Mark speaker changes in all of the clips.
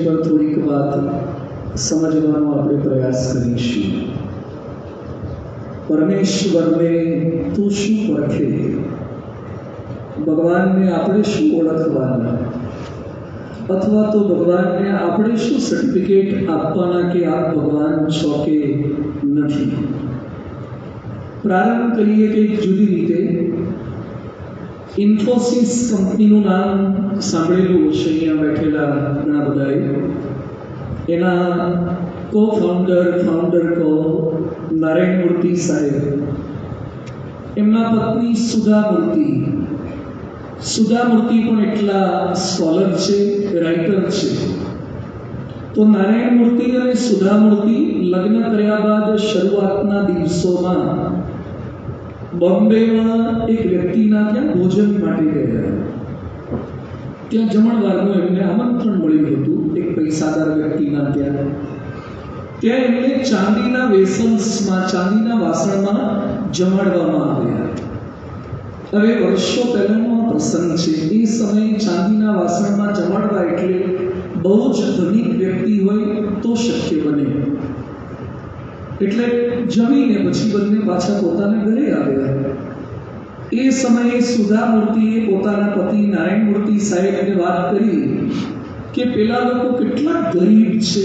Speaker 1: પર થોડીક વાત સમજવાનો આપણે પ્રયાસ કરીશું. પરમેશ્વરને તું શું પરખે? ભગવાનને આપણે શું ઓળખવાના? અથવા તો ભગવાનને આપણે શું સર્ટિફિકેટ આપવાના કે આપ ભગવાન છો કે નથી? પ્રારંભ કરીએ કે જુદી રીતે. ઇન્ફોસિસ કંપનીનું નામ સાંભળેલું હશે અહીંયા બેઠેલા ઘણા બધાએ. એના ફાઉન્ડર નારાયણ મૂર્તિ સાહેબ, એમના પત્ની સુધા મૂર્તિ પણ એટલા સ્કોલર છે, રાઇટર છે. તો નારાયણ મૂર્તિ અને સુધા મૂર્તિ લગ્ન કર્યા બાદ શરૂઆતના દિવસોમાં બોમ્બેમાં એક વ્યક્તિના ત્યાં ભોજન માટે ગયા. ત્યાં જમણવારનું એમને આમંત્રણ મળ્યું હતું એક પૈસાદાર વ્યક્તિના ત્યાં. ત્યાં એમને ચાંદીના વાસણમાં જમાડવામાં આવ્યા. હવે વર્ષો પહેલાનો આ પ્રસંગ છે. એ સમયે ચાંદીના વાસણમાં જમાડવા એટલે બહુ જ ધનિક વ્યક્તિ હોય તો શક્ય બને. એટલે જમીને પછી બંને પાછા પોતાના ઘરે આવ્યા. એ સમયે સુધા મૂર્તિએ પોતાના પતિ નારાયણ મૂર્તિ સાહેબને વાત કરી કે પેલા લોકો કેટલા ગરીબ છે.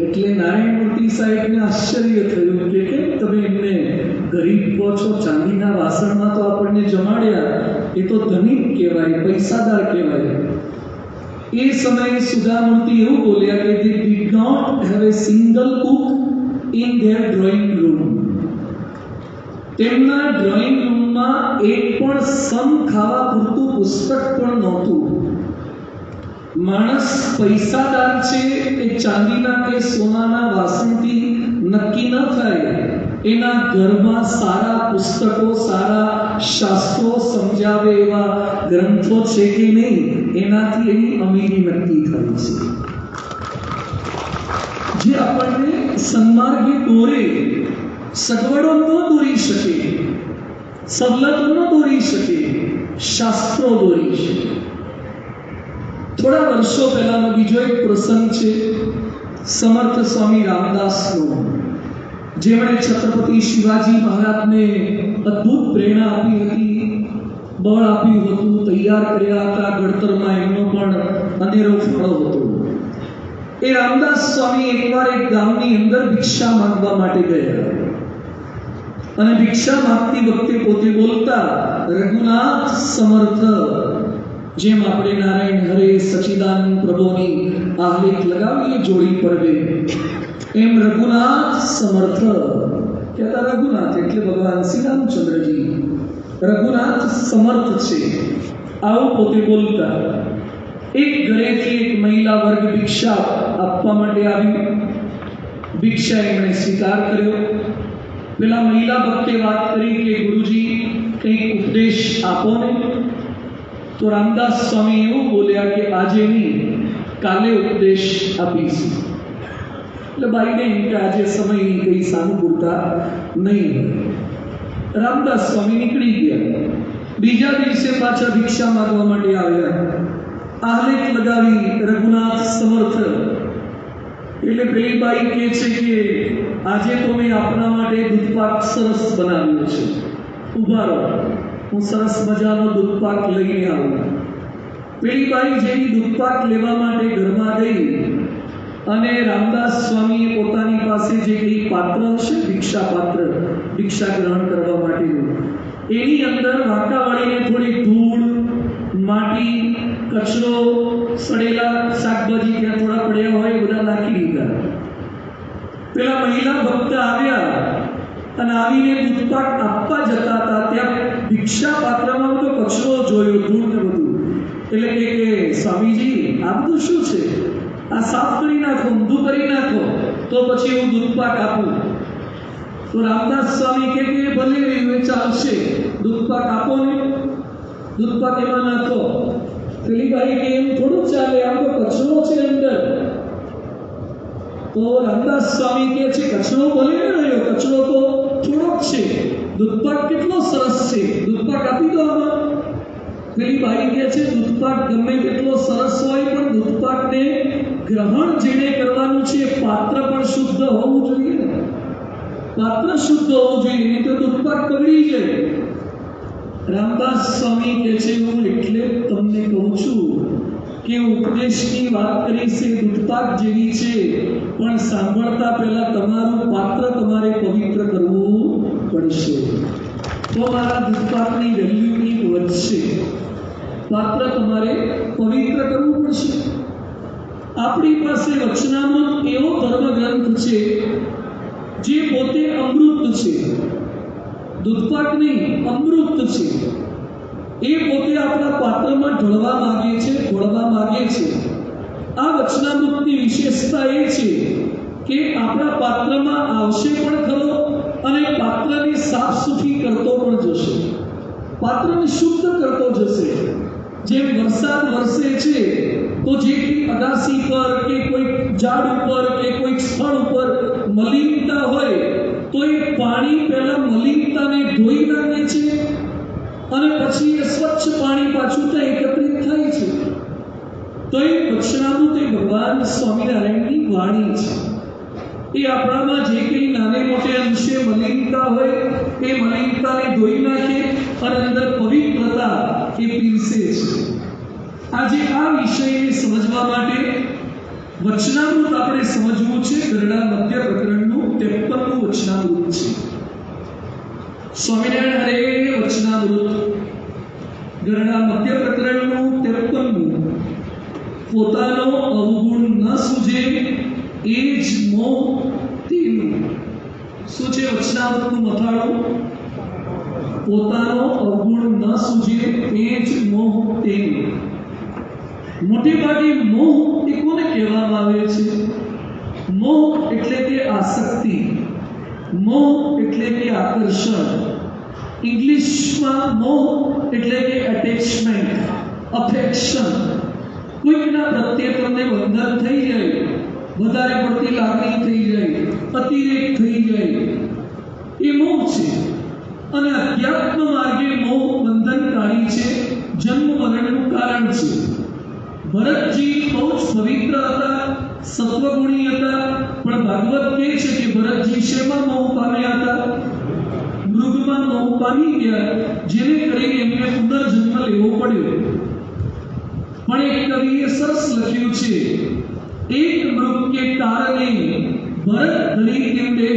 Speaker 1: એટલે નારાયણ મૂર્તિ સાહેબને આશ્ચર્ય થયું કે કેમ તમે એમને ગરીબ કહો છો? ચાંદીના વાસણમાં તો આપણને જમાડ્યા, એ તો ધનિક કહેવાય, પૈસાદાર કહેવાય. એ સમયે સુધા મૂર્તિ એવું બોલ્યા કે they did not have a single book in their drawing room. તેમના ડ્રોઈંગ રૂમમાં એક પણ સમ ખાવા પૂરતું પુસ્તક પણ નહોતું. માણસ પૈસાદાર છે એ ચાંદીના કે સોનાના વાસણથી નક્કી ન થાય. એના ઘરમાં સારા પુસ્તકો, સારા શાસ્ત્રો સમજાવે એવા ગ્રંથો છે કે નહીં, એનાથી એની અમીરી નક્કી થાય છે. જે આપણને સન્માર્ગે દોરે, સગવડો ન દોરી શકે, સવલતો ન દોરી શકે, શાસ્ત્રો દોરી શકે. થોડા વર્ષો પહેલાનો બીજો એક પ્રસંગ છે સમર્થ સ્વામી રામદાસનો, જેમણે છત્રપતિ શિવાજી મહારાજને અદ્ભુત પ્રેરણા આપી હતી, બળ આપ્યું હતું, તૈયાર કર્યા હતા. ઘડતરમાં એમનો પણ અનેરો ફાળો હતો. એ રામદાસ સ્વામી એકવાર એક ગામની અંદર ભિક્ષા માંગવા માટે ગયા અને ભિક્ષા માંગતી વખતે પોતે બોલતા, રઘુનાથ સમર્થ. જેમ આપણે નારાયણ હરે સચિદાનંદ પ્રભુની આલેખ લગાવીએ જોડી પડવે, એમ રઘુનાથ સમર્થ કહેતા. રઘુનાથ એટલે ભગવાન શ્રી રામચંદ્રજી, રઘુનાથ સમર્થ છે, આવું પોતે બોલતા. એક ઘરેથી એક મહિલા વર્ગ ભિક્ષા આપવા માટે આવી. ભિક્ષા એમણે સ્વીકાર કર્યો. પેલા મહિલા ભક્તે વાત કરી કે ગુરુજી કંઈક ઉપદેશ આપો ને. તો રામદાસ સ્વામી એવું બોલ્યા કે આજે નહીં, કાલે ઉપદેશ આપીશું. એટલે બાઈને એમ કે આજે સમયની કઈ સાનુકૂળતા નહીં. રામદાસ સ્વામી નીકળી ગયા. બીજા દિવસે પાછા ભિક્ષા માંગવા માટે આવ્યા. આલેખ લગાવી રઘુનાથ સમર્થ. એટલે પેલી બાઈ કહે છે કે આજે તો મેં આપના માટે દૂધપાક સરસ બનાવ્યો છે, ઉભા રહો, હું સરસ મજાનો દૂધપાક લઈને આવું. પેલી બાઈ જેવી દૂધપાક લેવા માટે ઘરમાં ગઈ અને રામદાસ સ્વામીએ પોતાની પાસે જે કંઈ પાત્ર હશે, ભિક્ષા પાત્ર, ભિક્ષા ગ્રહણ કરવા માટેનું, એની અંદર વાંકા વળીને થોડી ધૂળ, માટી, કચરો, સડેલા શાકભાજી ત્યાં થોડા પડ્યા હોય એ બધા નાખી દીધા. પેલા મહિલા ભક્ત આવ્યા અને આવીને દૂધપાક આપવા જતા હતા, ત્યાં ભિક્ષા પાત્રમાં બધો કચરો જોયો, ધૂળ ને બધું. એટલે કે સ્વામીજી આ બધું શું છે? આ સાફ કરી નાખો, ઊંધું કરી નાખો, તો પછી હું દૂધપાક આપું. તો રામદાસ સ્વામી કે ભલે એ ચાલશે, દૂધપાક આપો ને, દૂધપાક એમાં નાખો. પેલી બાઈ કે એમ થોડું ચાલે, આમ તો કચરો છે અંદર. તો રામદાસ સ્વામી કહે છે કચરો ભલે ન રહ્યો, કચરો તો થોડોક છે, દૂધપાક કેટલો સરસ છે, દૂધપાક આપી દો આમાં. પેલી બાઈ કહે છે દૂધપાક ગમે તેટલો સરસ હોય પણ દૂધપાકને ગ્રહણ જેને કરવાનું છે પાત્ર પણ શુદ્ધ હોવું જોઈએ. પાત્ર શુદ્ધ હોવું જોઈએ, નહીં તો દૂધપાક બગડી જાય. રામદાસ સ્વામી કહે છે, હું એટલે તમને કહું છું કે ઉપદેશની વાત કરી છે દૂધપાક જેવી છે, પણ સાંભળતા પહેલા તમારું પાત્ર તમારે પવિત્ર કરવું પડશે, તો મારા દૂધપાકની વેલ્યુની વધશે. પાત્ર તમારે પવિત્ર કરવું પડશે. આપણી પાસે વચનામૃત એવો ધર્મગ્રંથ છે જે પોતે અમૃત છે, દૂધપાક નહીં, અમૃત છે. એ પોતે આપણા પાત્રમાં ઢળવા માંગે છે, ઘોળવા માંગે છે. આ વચનામૃતની વિશેષતા એ છે કે આપણા પાત્રમાં આવશે પણ ખરો અને પાત્રને સાફ સુફી કરતો પણ જશે, પાત્રને શુદ્ધ કરતો જશે. જેમ વરસાદ વરસે છે તો જે અગાસી પર કે કોઈ ઝાડ ઉપર કે કોઈ સ્થળ ઉપર મલિનતા હોય તો એ પાણી પહેલા મલિનતાને ધોઈ નાખે છે અને પછી એ સ્વચ્છ પાણી પાછું ત્યાં એકત્રિત થાય છે. તો એ વચનામૃત એ ભગવાન સ્વામિનારાયણની વાણી છે. એ આપણામાં જે કંઈ નાને મોટે અંશે મલિનતા હોય એ મલિનતાને ધોઈ નાખે અને અંદર પવિત્રતા એ પીરસે છે. આજે આ વિષયને સમજવા માટે વચનામૃત આપણે સમજવું છે. ગરડા મધ્ય પ્રકરણનું 53મું વચનામૃત છે. સ્વામિનારાયણ હરે વચનામૃત ગરડા મધ્ય પ્રકરણનું 53મું. પોતાનો અવગુણ ન સૂજે એ જ મોહ તેનું. શું છે વચનામૃતનું મથાળું? પોતાનો અવગુણ ન સૂજે એ જ મોહ તેનું. મોટે ભાગે મોહ એ કોને કહેવામાં આવે છે? મોહ એટલે કે આસક્તિ, મોહ એટલે કે આકર્ષણ. ઇંગ્લિશમાં મોહ એટલે કે એટેચમેન્ટ, અફેક્શન. કોઈકના પ્રત્યે તમને બંધન થઈ જાય, વધારે પડતી લાગણી થઈ જાય, અતિરેક થઈ જાય, એ મોહ છે. અને અધ્યાત્મ માર્ગે મોહ બંધનકારી છે, જન્મ મરણનું કારણ છે. ભરતજી બહુ જ પવિત્ર હતા, સત્વગુણી હતા, પણ ભાગવત કહે છે કે ભરતજી શેમાં મોહ પામ્યા હતા? મૃગમાં મોહ પામી ગયા, જેને કરીને એમને પુનર્જન્મ લેવો પડ્યો. પણ એક કવિએ સરસ લખ્યું છે, એક મૃગ કે કારણે ભરત ધરી તિંડે,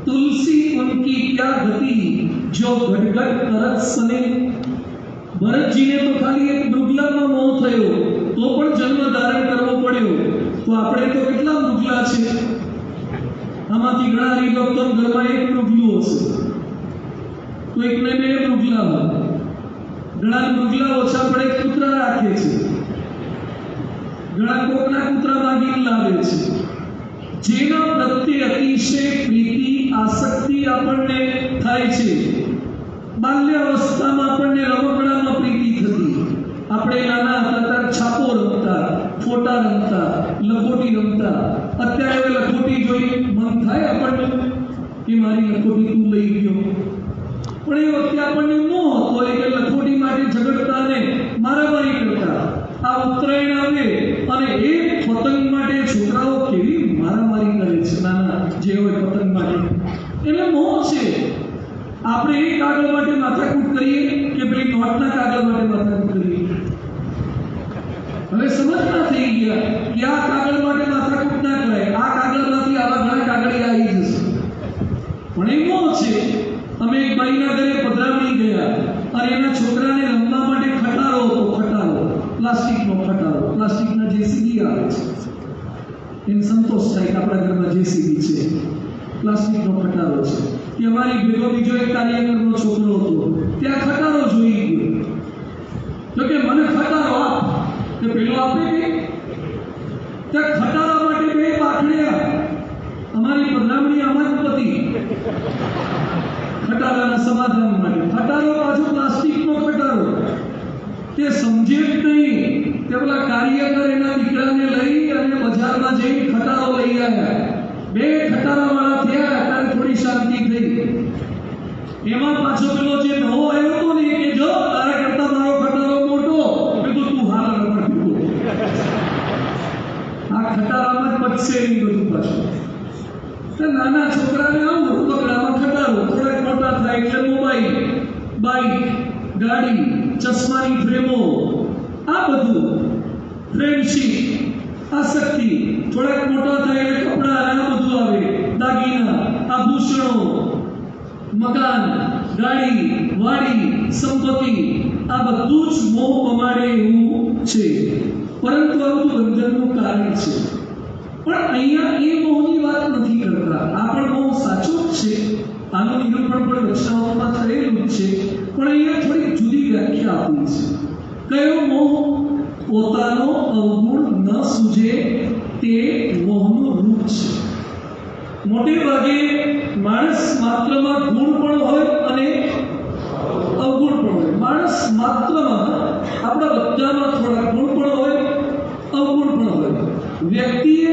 Speaker 1: તુલસી ઉનકી ક્યા ગતિ જો ઘટઘટ કરત સને. ભરતજીને તો ખાલી એક મૃગલામાં મોહ થયો તો પણ જન્મ ધારણ કરવો પડ્યો. તો આપણે તો કેટલા મૃગલા છે? આમાંથી ઘણા હરિભક્તો ઘરમાં એક મૃગલું હશે, કોઈકને બે મૃગલા હોય, ઘણા મૃગલા ઓછા પડે કૂતરા રાખે છે, ઘણા કોકના કૂતરા માગીને લાવે છે. જેના પ્રત્યે અતિશય પ્રીતિ આસક્તિ આપણને થાય છે. બાલ્ય અવસ્થામાં આપણને રમકડામાં પ્રીતિ થતી. આપણે નાના હતા ત્યારે છાપો રમતા, ફોટા રમતા, લખોટી રમતા. અત્યારે લખોટી જોઈ મન થાય આપણને કે મારી લખોટી તું લઈ ગયો. પણ એ વખતે આપણને મોહ હતો કે લખોટી માટે ઝઘડતા ને મારામારી કરતા. આ ઉત્તરાયણ આવે અને એક પતંગ માટે છોકરાઓ કેવી મારામારી કરે છે, નાના જે હોય પતંગ માટે. એટલે મોહ છે. આપણે એ કાગળ માટે માથાકૂટ કરીએ કે પેલી નોટના કાગળ માટે માથાકૂટ કરીએ? હવે સમજના થઈ ગયા કે આ કાગળ માટે માથાકૂટ ના કરાય, આ કાગળમાંથી આવા ઘણા કાગળિયા આવી જશે. પણ એ મોહ છે. અમે એક ભાઈના ઘરે પધરામણી ગયા અને એના છોકરાને રમવા માટે ખટારો હતો, ખટારો, પ્લાસ્ટિકનો ખટારો, પ્લાસ્ટિકના જેસીબી આવે છે. એને સંતોષ થાય કે આપણા ઘરમાં જેસીબી છે, પ્લાસ્ટિકનો ખટારો છે. કે અમારી ભેગો બીજો એક કાર્યકરનો છોકરો હતો, ત્યાં ખટારો જોઈ ગયો. તો કે મને ખટારો આપ. કે પેલો આપે કે ત્યાં ખટારા માટે બે પાખડ્યા. અમારી પધરામણી આમાં જ પતી. ખટારાના સમાધાન માટે ખટારો, પાછો પ્લાસ્ટિકનો ખટારો. તે સમજે જ નહીં. તે પેલા કાર્યકર એના દીકરાને લઈ અને બજારમાં જઈ ખટારો લઈ આવ્યા. બે ખટારાવાળા થયા ત્યારે થોડી શાંતિ થઈ. એમાં પાછો પેલો જે નવો આવ્યો હતો ને કે જો તારા કરતા મારો ખટારો મોટો, મેં તો તું હાલ રમણ. આ ખટારામાં જ પચશે નહીં બધું પાછું. તો નાના છોકરાને આવું રમકડામાં ખટારો, થોડાક મોટા થાય એટલે મોબાઈલ, બાઇક, ગાડી, ચશ્માની ફ્રેમો, આ બધું ફ્રેન્ડશીપ, આસક્તિ, થોડાક મોટા થાય એટલે કપડા આ બધું આવે, દાગીના, આભૂષણો, મકાન, ગાડી, વાડી, સંપત્તિ, આ બધું જ મોહ પમાડે એવું છે. પરંતુ આ બધું બંધનનું કારણ છે. પણ અહીંયા એ મોહની વાત નથી કરતા. આ પણ મોહ સાચો જ છે, આનું નિરૂપણ પણ રચનાઓમાં થયેલું જ છે, પણ અહીંયા થોડી જુદી વ્યાખ્યા આપી છે. કયો મોહ? પોતાનો અવગુણ ન સૂઝે તે મોહનું રૂપ છે. મોટે ભાગે માણસ માત્રમાં ગુણ પણ હોય અને અવગુણ પણ હોય. માણસ માત્રમાં આપણા બધામાં થોડા ગુણ પણ હોય, અવગુણ પણ હોય. વ્યક્તિએ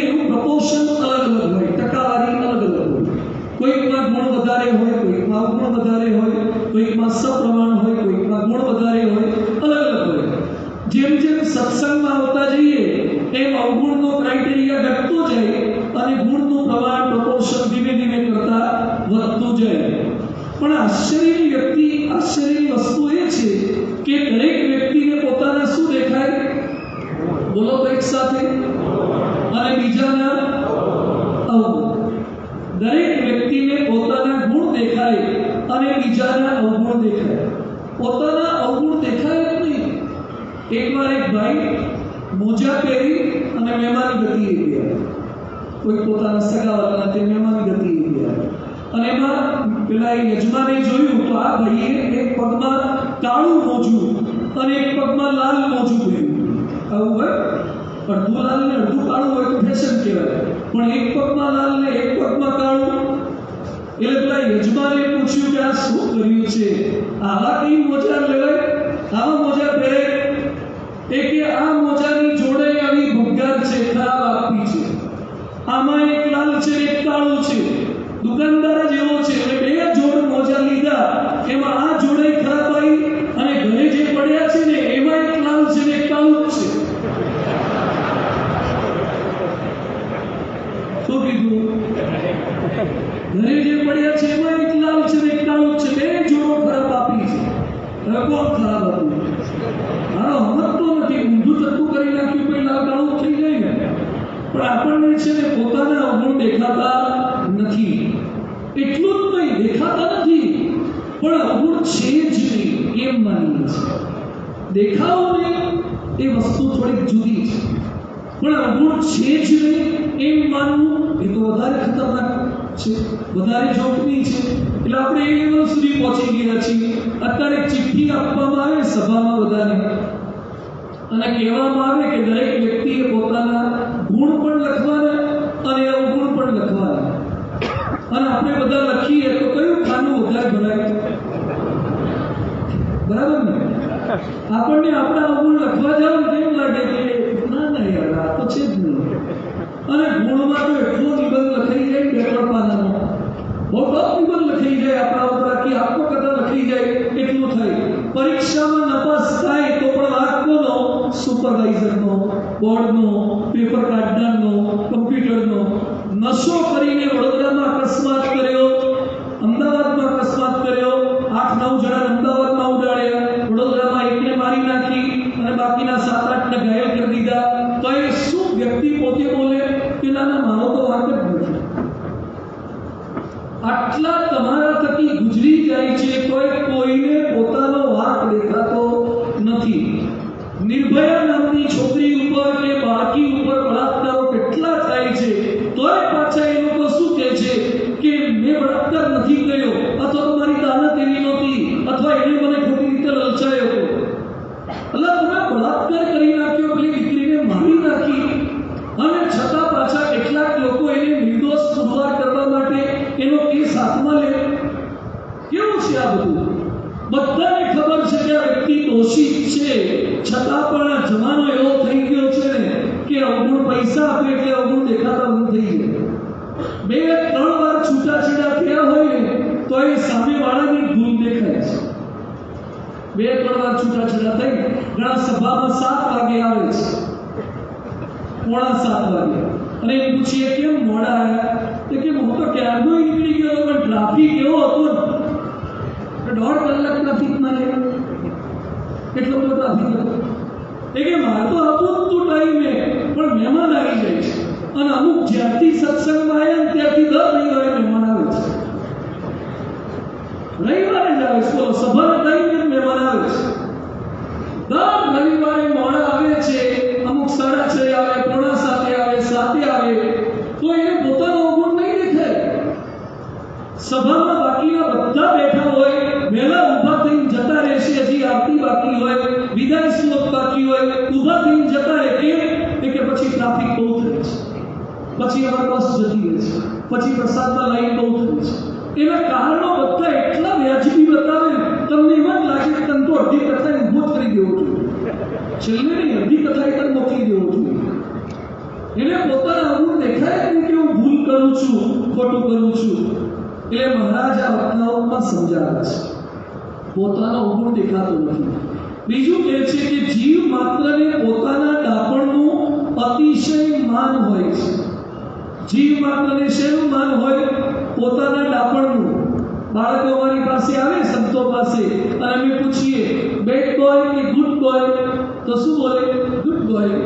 Speaker 1: એનું પ્રપોર્શન અલગ અલગ હોય, ટકાવારી અલગ અલગ હોય. કોઈકમાં ગુણ વધારે હોય, કોઈકમાં અવગુણ વધારે હોય, કોઈકમાં સપ્રમાણ હોય, કોઈકમાં ગુણ વધારે હોય, અલગ અલગ હોય. જેમ જેમ સત્સંગમાં આવતા જઈએ એમ અવગુણનો ક્રાઇટેરિયા ઘટતો જાય અને ગુણનું પ્રમાણ પ્રપોર્શન ધીમે ધીમે કરતા વધતું જાય. પણ આશ્ચર્યની વસ્તુ એ છે કે દરેક વ્યક્તિને પોતાના શું દેખાય? બોલો એક સાથે. અને બીજાના અવગુણ. દરેક વ્યક્તિને પોતાના ગુણ દેખાય અને બીજાના અવગુણ દેખાય. પોતાના અવગુણ દેખાય જ નહીં. એકવાર એક ભાઈ મોજા પહેરી અને મહેમાન ગતિએ ગયા. કોઈ પોતાના સગાવાળાના તે મહેમાન ગતિએ ગયા અને એમાં પેલા યજમાને જોયું તો આ ભાઈએ એક પગમાં કાળું મોજું અને એક પગમાં લાલ મોજું પહેર્યું. આવું હોય, અડધું લાલ ને અડધું કાળું હોય તો ફેશન કહેવાય, પણ એક પગમાં લાલ ને એક પગમાં કાળું. એટલે પેલા યજમાને પૂછ્યું કે આ શું કર્યું છે? આવા કઈ મોજા લેવાય? આવા મોજા પહેરે? એ કે આ મોજાની જોડે આવી ભૂગાર છે, ખરાબ આપી છે. આમાં એક લાલ છે, એક કાળું છે. દુકાનદાર જ એવો છે, એટલે બે જોડ મોજા લીધા, એમાં આ જોડે ખરાબ આવી અને ઘરે જે પડ્યા છે ને એમાં એક લાલ છે ને એક કાળું છે. શું કીધું? ઘરે જે પડ્યા છે એમાં એક લાલ છે ને એક કાળું છે. બે જોડો ખરાબ આપી છે. હવે કોણ ખરાબ હતું? મારો સમજતો નથી. ઊંધું ચત્તું કરી નાખ્યું કોઈ લાલ કાળું થઈ જાય ને. પણ આપણને છે ને પોતાના અવગુણ દેખાતા નથી. એટલું જ નહીં, દેખાતા નથી પણ અવગુણ છે જ નહીં એમ માનીએ છીએ. દેખાવો નહીં એ વસ્તુ થોડીક જુદી છે, પણ અવગુણ છે જ નહીં એમ માનવું એ તો વધારે ખતરનાક છે, વધારે જોખમી છે. એટલે આપણે એ લેવલ સુધી પહોંચી ગયા છીએ. અત્યારે ચિઠ્ઠી આપવામાં આવે સભામાં બધાને અને કહેવામાં આવે કે દરેક વ્યક્તિએ પોતાના ગુણ પણ લખવાના અને અવગુણ પણ લખવાના. અને આપણે બધા લખીએ તો કયું ખાનું વધારે ભરાય? બરાબર ને? આપણને આપણા અવગુણ લખવા જાવ તો એમ લાગે કે ના ના યાર આ તો છે જ નહીં. અને ગુણમાં તો એટલો નિબંધ લખાઈ જાય, 2-3 પાનાનો મોટો નિબંધ લખાઈ જાય, આપણા ઉપર આખી આત્મકથા લખાઈ જાય, એટલું થાય. પરીક્ષામાં નપાસ થાય તો પણ વાંક કોનો? સુપરવાઇઝરનો, બોર્ડનો, પેપર કાઢનારનો, કમ્પ્યુટરનો. નશો કરીને વડોદરામાં અકસ્માત કર્યો, અમદાવાદમાં અકસ્માત કર્યો, 8-9 જણા અમદાવાદમાં ઉડાડ્યા, વડોદરામાં એકને મારી નાખી અને બાકીના 7-8ને ઘાયલ કરી દીધા. તો એ શું વ્યક્તિ પોતે બોલે કે ના ના મારો તો વાંક જ નથી? આટલા તમારા થકી ગુજરી જાય છે તોય કોઈને પોતાનો વાંક દેખાતો નથી. નિર્ભયા નામની છોકરી ઉપર કે બાળકી ઉપર બળાત્કારો કેટલા થાય છે તોય પાછા એ લોકો શું કહે છે કે મેં બળાત્કાર નથી કર્યો, અથવા તો મારી દાનત એવી નહોતી, અથવા એને મને ખોટી રીતે લલચાયો હતો. એટલે તમે બળાત્કાર કરી નાખ્યો, પેલી દીકરીને મારી નાખી, અને છતાં પાછા કેટલાક લોકો એને નિર્દોષ પુરવાર કરવા માટે એનો કેસ હાથમાં લે. કેવું છે આ બધું? બધાને ખબર છે કે આ વ્યક્તિ દોષિત છે, છતાં પણ આ જમાનો એવો થઈ ગયો છે ને કે અવગુણ પૈસા આપે એટલે અવગુણ દેખાતા બંધ થઈ જાય. 2-3 વાર છૂટાછેડા થયા હોય ને તો એ સામેવાળાની ભૂલ દેખાય છે. 2-3 વાર છૂટાછેડા થઈ, ઘણા સભામાં 7 વાગે આવે છે 7:15 વાગે અને એમ પૂછીએ કેમ મોડા આવ્યા તો કે હું તો ક્યારનો નીકળી ગયો પણ ટ્રાફિક એવો હતો ને 1.5 કલાક ટ્રાફિકમાં ગયો કેટલો બધો ટ્રાફિક હતો એ કે મારે તો હતું જ તું ટાઈમે પણ મહેમાન આવી જાય છે અને અમુક જ્યારથી સત્સંગમાં આવ્યા ને ત્યારથી દર રવિવારે મહેમાન આવે છે રવિવારે જ આવે છે બોલો સભાના ટાઈમે મહેમાન આવે છે દર રવિવારે મોડા આવે છે અમુક 6:30 આવે 6:45 આવે 7 આવે તો એને પોતાનો અવગુણ નહીં દેખાય સભામાં બાકીના બધા બેઠા હોય વહેલા ઊભા થઈને જતા રહેશે હજી આરતી બાકી હોય વિદાય શ્લોક બાકી હોય ઊભા થઈને જતા રહે કેમ કે પછી ટ્રાફિક બહુ થાય છે પછી અમારી બસ જતી રહે છે પછી પ્રસાદમાં લાઈન બહુ થાય છે એના કારણો બધા એટલા વ્યાજબી બતાવે તમને એમ જ લાગે કે તને તો અડધી કથા ઊભો જ કરી દેવો જોઈએ છેલ્લે નહીં અડધી કથા એ મોકલી દેવો જોઈએ એને પોતાના અવગુણ દેખાય કે હું ભૂલ કરું છું ખોટું કરું છું એટલે મહારાજ આ વક્તાઓમાં સમજાવે છે પોતાનો અવગુણ દેખાતો નથી બીજું કહે છે કે જીવ માત્રને પોતાના ડાપણનું અતિશય માન હોય છે જીવ માત્રને શેનું માન હોય પોતાના ડાપણનું બાળકો અમારી પાસે આવે સંતો પાસે અને અમે પૂછીએ બેડ બોય કે ગુડ બોય તો શું બોલે ગુડ બોય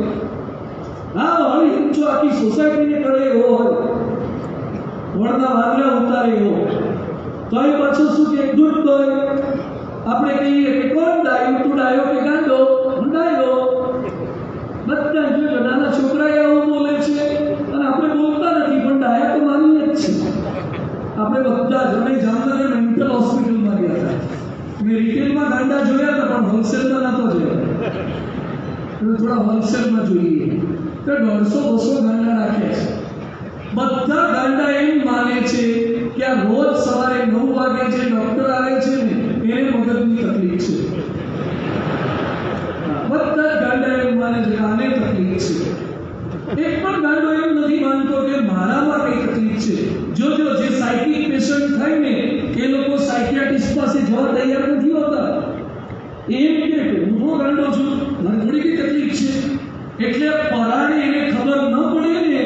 Speaker 1: હા વાળી ઊંચો આખી સોસાયટીને કરે એવો હોય વડના વાદળા ઉતારે એવો તો એ પાછું શું કે ગુડ બોય આપણે કહીએ કે કોણ ડાયો તું ડાયો કે ગાંડો હું ડાયો બધા જોજો નાના છોકરા એવું બોલે છે અને આપણે બોલતા નથી પણ ડાયા તો માનીએ જ છે આપણે બધા જણે જામનગર મેન્ટલ હોસ્પિટલમાં ગયા હતા મેં રિટેલમાં ગાંડા જોયા હતા પણ હોલસેલમાં નહોતો જોયા થોડા હોલસેલમાં જોઈએ તો 150-200 ગાંડા રાખે છે બધા ગાંડા એમ માને છે કે આ રોજ સવારે 9 વાગે જે ડોક્ટર આવે છે ને એને મગજની તકલીફ છે બધા ગાંડા એમ માને છે આને તકલીફ છે એક પણ ગાંડો એમ નથી માનતો કે મારામાં કઈ તકલીફ છે જો જે સાયકિક પેશન્ટ થાય ને એ લોકો સાયકિયાટ્રિસ્ટ પાસે જવા તૈયાર નથી હોતા એમ કે હું ગાંડો છું મને થોડી કઈ તકલીફ છે એટલે પરાણે એને ખબર ન પડે ને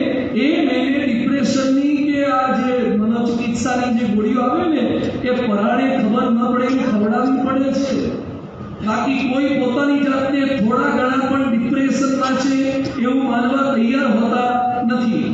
Speaker 1: એમ એને ડિપ્રેશનની કે આ જે મનોચિકિત્સાની જે ગોળીઓ આવે ને એ પરાણે ખબર ન પડે એને ખવડાવવી પડે છે બાકી કોઈ પોતાની જાતને થોડા ઘણા પણ ડિપ્રેશનમાં છે એવું માનવા તૈયાર હોતા નથી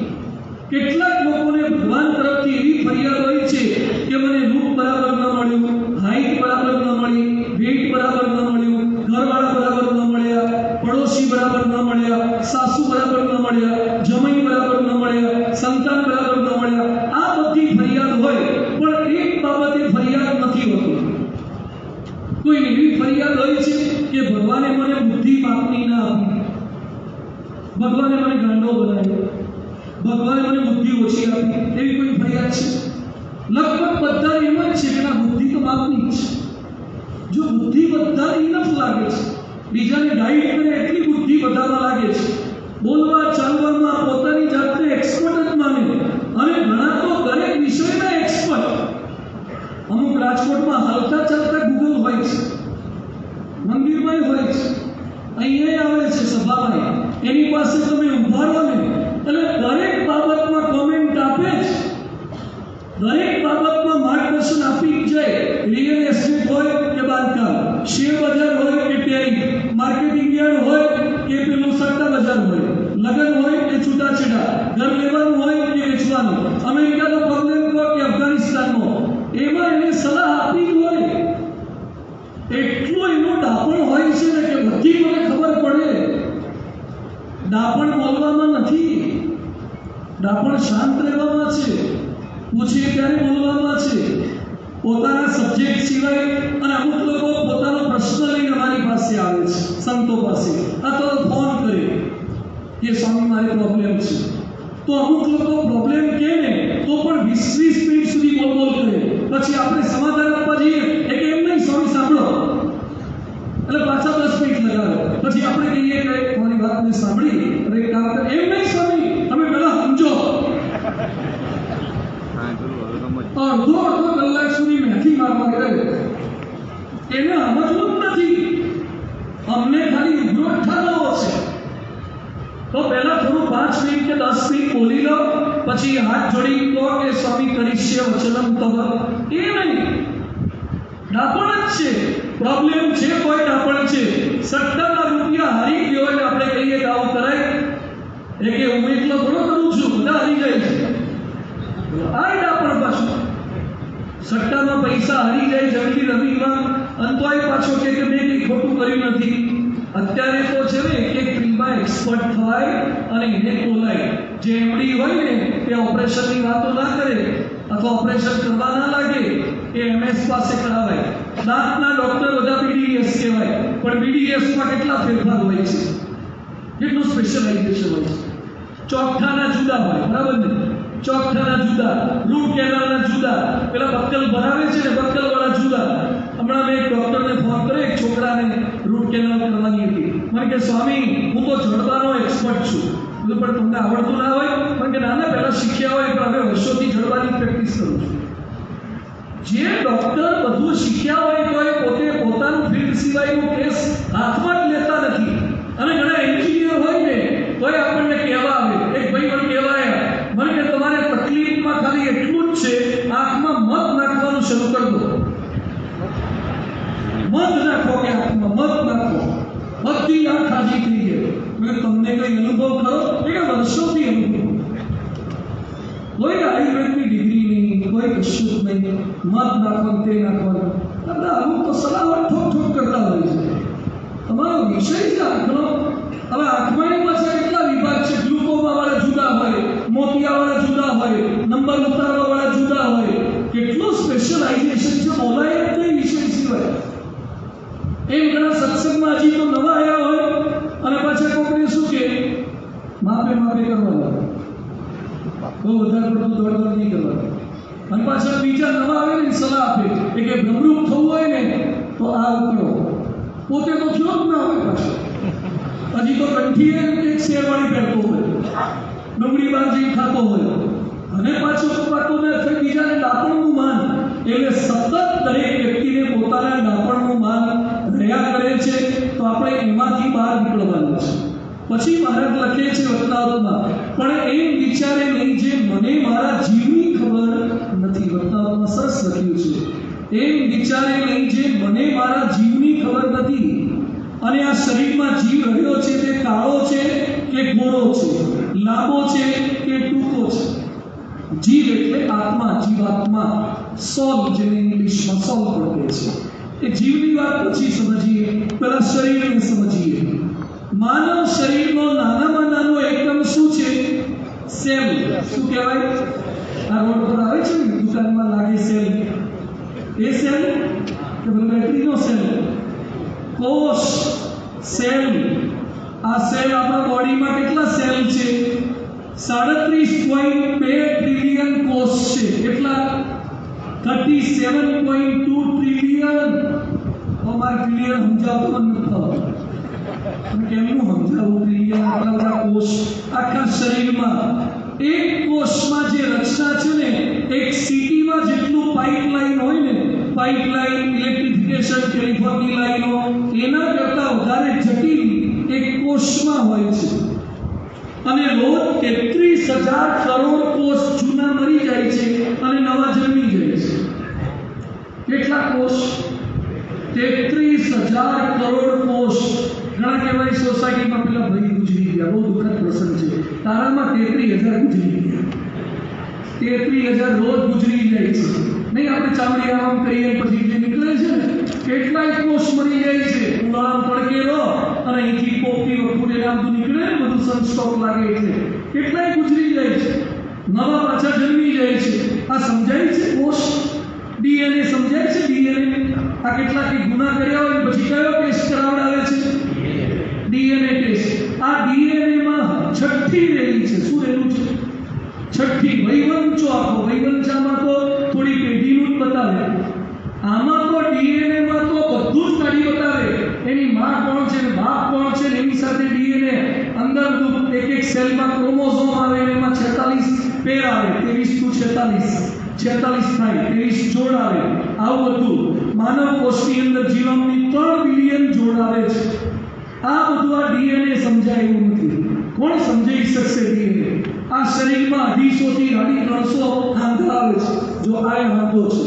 Speaker 1: કેટલાક લોકોને ભગવાન તરફથી એવી ફરિયાદ હોય છે કે મને રૂપ બરાબર ન મળ્યું હાઈટ બરાબર ન મળી વેઇટ બરાબર ન મળ્યું ઘરવાળા બરાબર ન મળ્યા પડોશી બરાબર ન મળ્યા સાસુ બરાબર ન મળ્યા જમાઈ બરાબર ન મળ્યા સંતાન બરાબર ન મળ્યા આ બધી ફરિયાદ હોય પણ એક બાબતે ફરિયાદ નથી હોતી કોઈ એવી ફરિયાદ હોય છે કે ભગવાને મને બુદ્ધિ માપની ના આપી ભગવાને મને ગાંડો બનાવ્યો ભગવાને મને બુદ્ધિ ઓછી આપી એવી કોઈ ફરિયાદ છે લગભગ બધા એમ જ છે કે ના બુદ્ધિ તો માપની છે જો બુદ્ધિ બધાને ઇનફ લાગે છે બીજાને ગાઈડ કરે એટલી બુદ્ધિ બધામાં લાગે છે બોલવા ચાલવામાં પોતાની જાતને એક્સપર્ટ જ માને અને ઘણા તો દરેક વિષયના એક્સપર્ટ અમુક રાજકોટમાં હાલતા ચાલતા ગૂગલ હોય છે મંદિરમાં હોય છે અહીંયા આવે છે સભામાં એની પાસે તમે ઊભા રહો ને એટલે દરેક બાબતમાં કોમેન્ટ આપે જ દરેક બાબતમાં માર્ગદર્શન આપી જ જાય રિયલ એસ્ટેટ હોય કે બાંધકામ શેર બજાર હોય કે ટેરિફ માર્કેટિંગ યાર્ડ હોય કે પેલું સટ્ટા બજાર હોય લગ્ન હોય કે છૂટાછેડા ઘર લેવાનું હોય કે વેચવાનું અમેરિકાનો પ્રોબ્લેમ હોય કે અફઘાનિસ્તાનનો એમાં એને સલાહ આપી જ હોય એટલું એનું ડાપણ હોય છે ને કે બધી મને ખબર પડે ડાપણ બોલવામાં નથી ડાપણ શાંત રહેવામાં છે પૂછીએ ત્યારે બોલવામાં છે પોતાના સબ્જેક્ટ સિવાય અને અમુક લોકો પોતાનો પ્રશ્ન લઈને અમારી પાસે આવે છે સંતો પાસે અથવા ફોન કરે કે સ્વામી મારે પ્રોબ્લેમ છે તો અમુક લોકો પ્રોબ્લેમ કહે ને તો પણ 20-20 મિનિટ સુધી બોલ કરે પછી આપણે સમાધાન આપવા જઈએ કે એમ નહીં સ્વામી સાંભળો એટલે પાછા 10 મિનિટ લગાવે પછી આપણે કહીએ કે તમારી વાત મેં સાંભળી હવે કામ કર એમ નહીં સ્વામી તમે પહેલા સમજો અડધો કલાક સુધી મેથી મારવા કરે એને સમજવું જ નથી અમને ખાલી ઉગ્રો ઠાલવો છે તો પહેલા પહેલા થોડું 5 મિનિટ કે 10 મિનિટ બોલી લો, પછી હાથ જોડી કહો કે સ્વામી કરિષ્ય વચનમ તવ. એ નહીં, ડાપણ જ છે. પ્રોબ્લેમ છે, કોઈ ડાપણ છે. સટ્ટામાં રૂપિયા હારી ગયો એટલે આપણે કહીએ કે આવું કરાય? એ કે હું એકલો ઘણો કરું છું, બધા હારી જાય છે. આ ડાપણ પાછું. સટ્ટામાં પૈસા હારી જાય જલ્દી રમીમાં, અંતોય પાછો કે મેં કંઈ ખોટું કર્યું નથી. અત્યારે તો છે ને એક ફિલ્ડમાં એક્સપર્ટ થાય અને એને બોલાય. જે એમડી હોય ને તે ઓપરેશનની વાતો ના કરે અથવા ઓપરેશન કરવા ના લાગે, એ એમએસ પાસે કરાવાય. દાંતના ડોક્ટર બધા બીડીએસ કહેવાય, પણ બીડીએસમાં કેટલા ફેરફાર હોય છે, કેટલું સ્પેશિયલાઇઝેશન હોય છે. ચોકઠાના જુદા હોય, બરાબર ને? ચોકઠાના જુદા, રૂટ કેનાલના જુદા, પેલા બક્કલ ભરાવે છે ને બક્કલવાળા જુદા. હમણાં મેં એક ડોક્ટરને ફોન કર્યો, એક છોકરાને રૂટ કેનાલ કરવાની હતી. મને કે સ્વામી હું તો જડબાનો એક્સપર્ટ છું. પણ તમને આવડતું ના હોય? પણ કે ના પહેલા શીખ્યા હોય, પણ હવે વર્ષોથી જડબાની પ્રેક્ટિસ કરું છું. જે ડોક્ટર બધું શીખ્યા હોય તો એ પોતે પોતાનું ફિલ્ડ સિવાયનું કેસ હાથમાં જ લેતા નથી. અને ઘણા એન્જિનિયર હોય ને તોય આપણને કહેવા આવે, એક ભાઈ પણ કહેવાય મને કે તમારે તકલીફમાં ખાલી એટલું જ છે, આંખમાં મધ નાખવાનું શરૂ કરી દો. મધ નાખો કે આંખમાં મધ નાખો, બધી આંખ હાજી થઈ ગઈ. મેં તમને કઈ અનુભવ કરો? કે વર્ષોથી અનુભવ. કોઈ આયુર્વેદની ડિગ્રી નહીં, કોઈ કશું જ નહીં. મધ નાખવાનું, તે નાખવાનું, બધા અમુક તો સલાહ ઠોક ઠોક કરતા હોય છે. તમારો વિષય છે આંખનો. હવે આંખમાં પાછા કેટલા વિભાગ છે. ગ્લુકોમા વાળા જુદા હોય, મોતિયા વાળા જુદા હોય, નંબર ઉતારવા વાળા જુદા હોય. કેટલું સ્પેશિયલાઇઝેશન છે, બોલાય જ નહીં વિષય સિવાય. એમ ઘણા સત્સંગમાં હજી તો નવા આવ્યા હોય અને પાછા કોઈને શું કે માપે માપે કરવાના, બહુ વધારે પડતું દોડદોડ નહીં કરવાનું. અને પાછા બીજા નવા આવે ને સલાહ આપે કે ભ્રમરૂપ થવું હોય ને તો આ કરો. પોતે તો થયો જ ના હોય પાછો. હજી તો કંઠી એક શેરવાળી પહેરતો હોય, ડુંગળી બાજી ખાતો હોય, અને પાછો કપાતું ને બીજાને ડાપણનું માન. એટલે સતત દરેક વ્યક્તિને પોતાના ડાપણનું માન રહ્યા કરે છે. તો આપણે એમાંથી બહાર નીકળવાનું છે. પછી મહારાજ લખે છે વતનાવતમાં, પણ એમ વિચારે નહીં જે મને મારા જીવની ખબર નથી. વતનાવતમાં સરસ લખ્યું છે, એમ વિચારે નહીં જે મને મારા જીવની ખબર નથી. અને આ શરીરમાં જીવ રહ્યો છે તે કાળો છે કે ગોરો છે, લાંબો છે કે ટૂંકો છે. જીવ એટલે આત્મા, જીવાત્મા, સોલ, જેને ઇંગ્લિશમાં સોલ પણ કહે છે. એ જીવની વાત પછી સમજીએ, પહેલા શરીરને સમજીએ. માનવ શરીરનો નાનામાં નાનો એકમ શું છે? સેલ. શું કહેવાય? આ રોડ પર આવે છે ને દુકાનમાં લાગે સેલ, એ સેલ કે બેટરીનો સેલ? કોષ, સેલ. આ સેલ આપણા બોડીમાં કેટલા સેલ છે? 37.2 ટ્રિલિયન કોષ છે. કેટલા? 37.2 ટ્રિલિયન. અમારે ટ્રિલિયન સમજાવતો નથી થતું. કેમનું સમજાવવું? ટ્રિલિયન આટલા બધા કોષ આખા શરીરમાં. એક કોષમાં જે રચના છે ને, એક સિટીમાં જેટલું પાઇપલાઇન હોય ને, પાઇપલાઇન, ઇલેક્ટ્રિફિકેશન, ટેલિફોનની લાઈનો, એના કરતાં વધારે જટિલ એક કોષમાં હોય છે. અને રોજ 33,000 કરોડ કોષ જૂના મરી જાય છે અને નવા જન્મી જાય છે. કેટલા કોષ? 33,000 કરોડ કોષ. ઘણા કહેવાય સોસાયટીમાં પેલા ભાઈ ગુજરી ગયા, બહુ દુઃખદ પ્રસંગ છે. તારામાં 33,000 ગુજરી ગયા. 33,000 રોજ ગુજરી જાય છે. નહીં આપણે ચામડી આરામ કરીએ પછી જે નીકળે છે ને, કેટલાય કોષ મરી જાય છે. ઉનાળામાં તડકે રહો અને અહીંથી પોપી વખૂટ એના બધું નીકળે ને, બધું સનસ્ટોક લાગે એટલે કેટલાય ગુજરી જાય છે, નવા પાછા જન્મી જાય છે. આ સમજાય છે કોષ? ડીએનએ સમજાય છે? ડીએનએ આ કેટલાક ગુના કર્યા હોય પછી કયો ટેસ્ટ કરાવડાવે છે? DNA test. આ ડીએનએમાં છઠ્ઠી રહેલી છે. શું રહેલું છે? છઠ્ઠી. વૈવંચો આખો. વૈવંચામાં તો થોડી પેઢીનું જ બતાવે, આમાં તો ડીએનએમાં તો બધું જ કાઢી બતાવે. એની માં કોણ છે ને બાપ કોણ છે ને એની સાથે ડીએનએ અંદર એક એક સેલમાં ક્રોમોઝોમ આવે, એમાં 46 પેર આવે, 23 થાય, 23 જોડ આવે. આવું બધું માનવ કોષની અંદર જીવાણુની 3 બિલિયન જોડ આવે છે. આ બધું આ ડીએનએ સમજાય એવું નથી. કોણ સમજી શકશે ધીરે? આ શરીરમાં 250 થી 350 હાંધા આવે છે. જો આ હાંધો છે,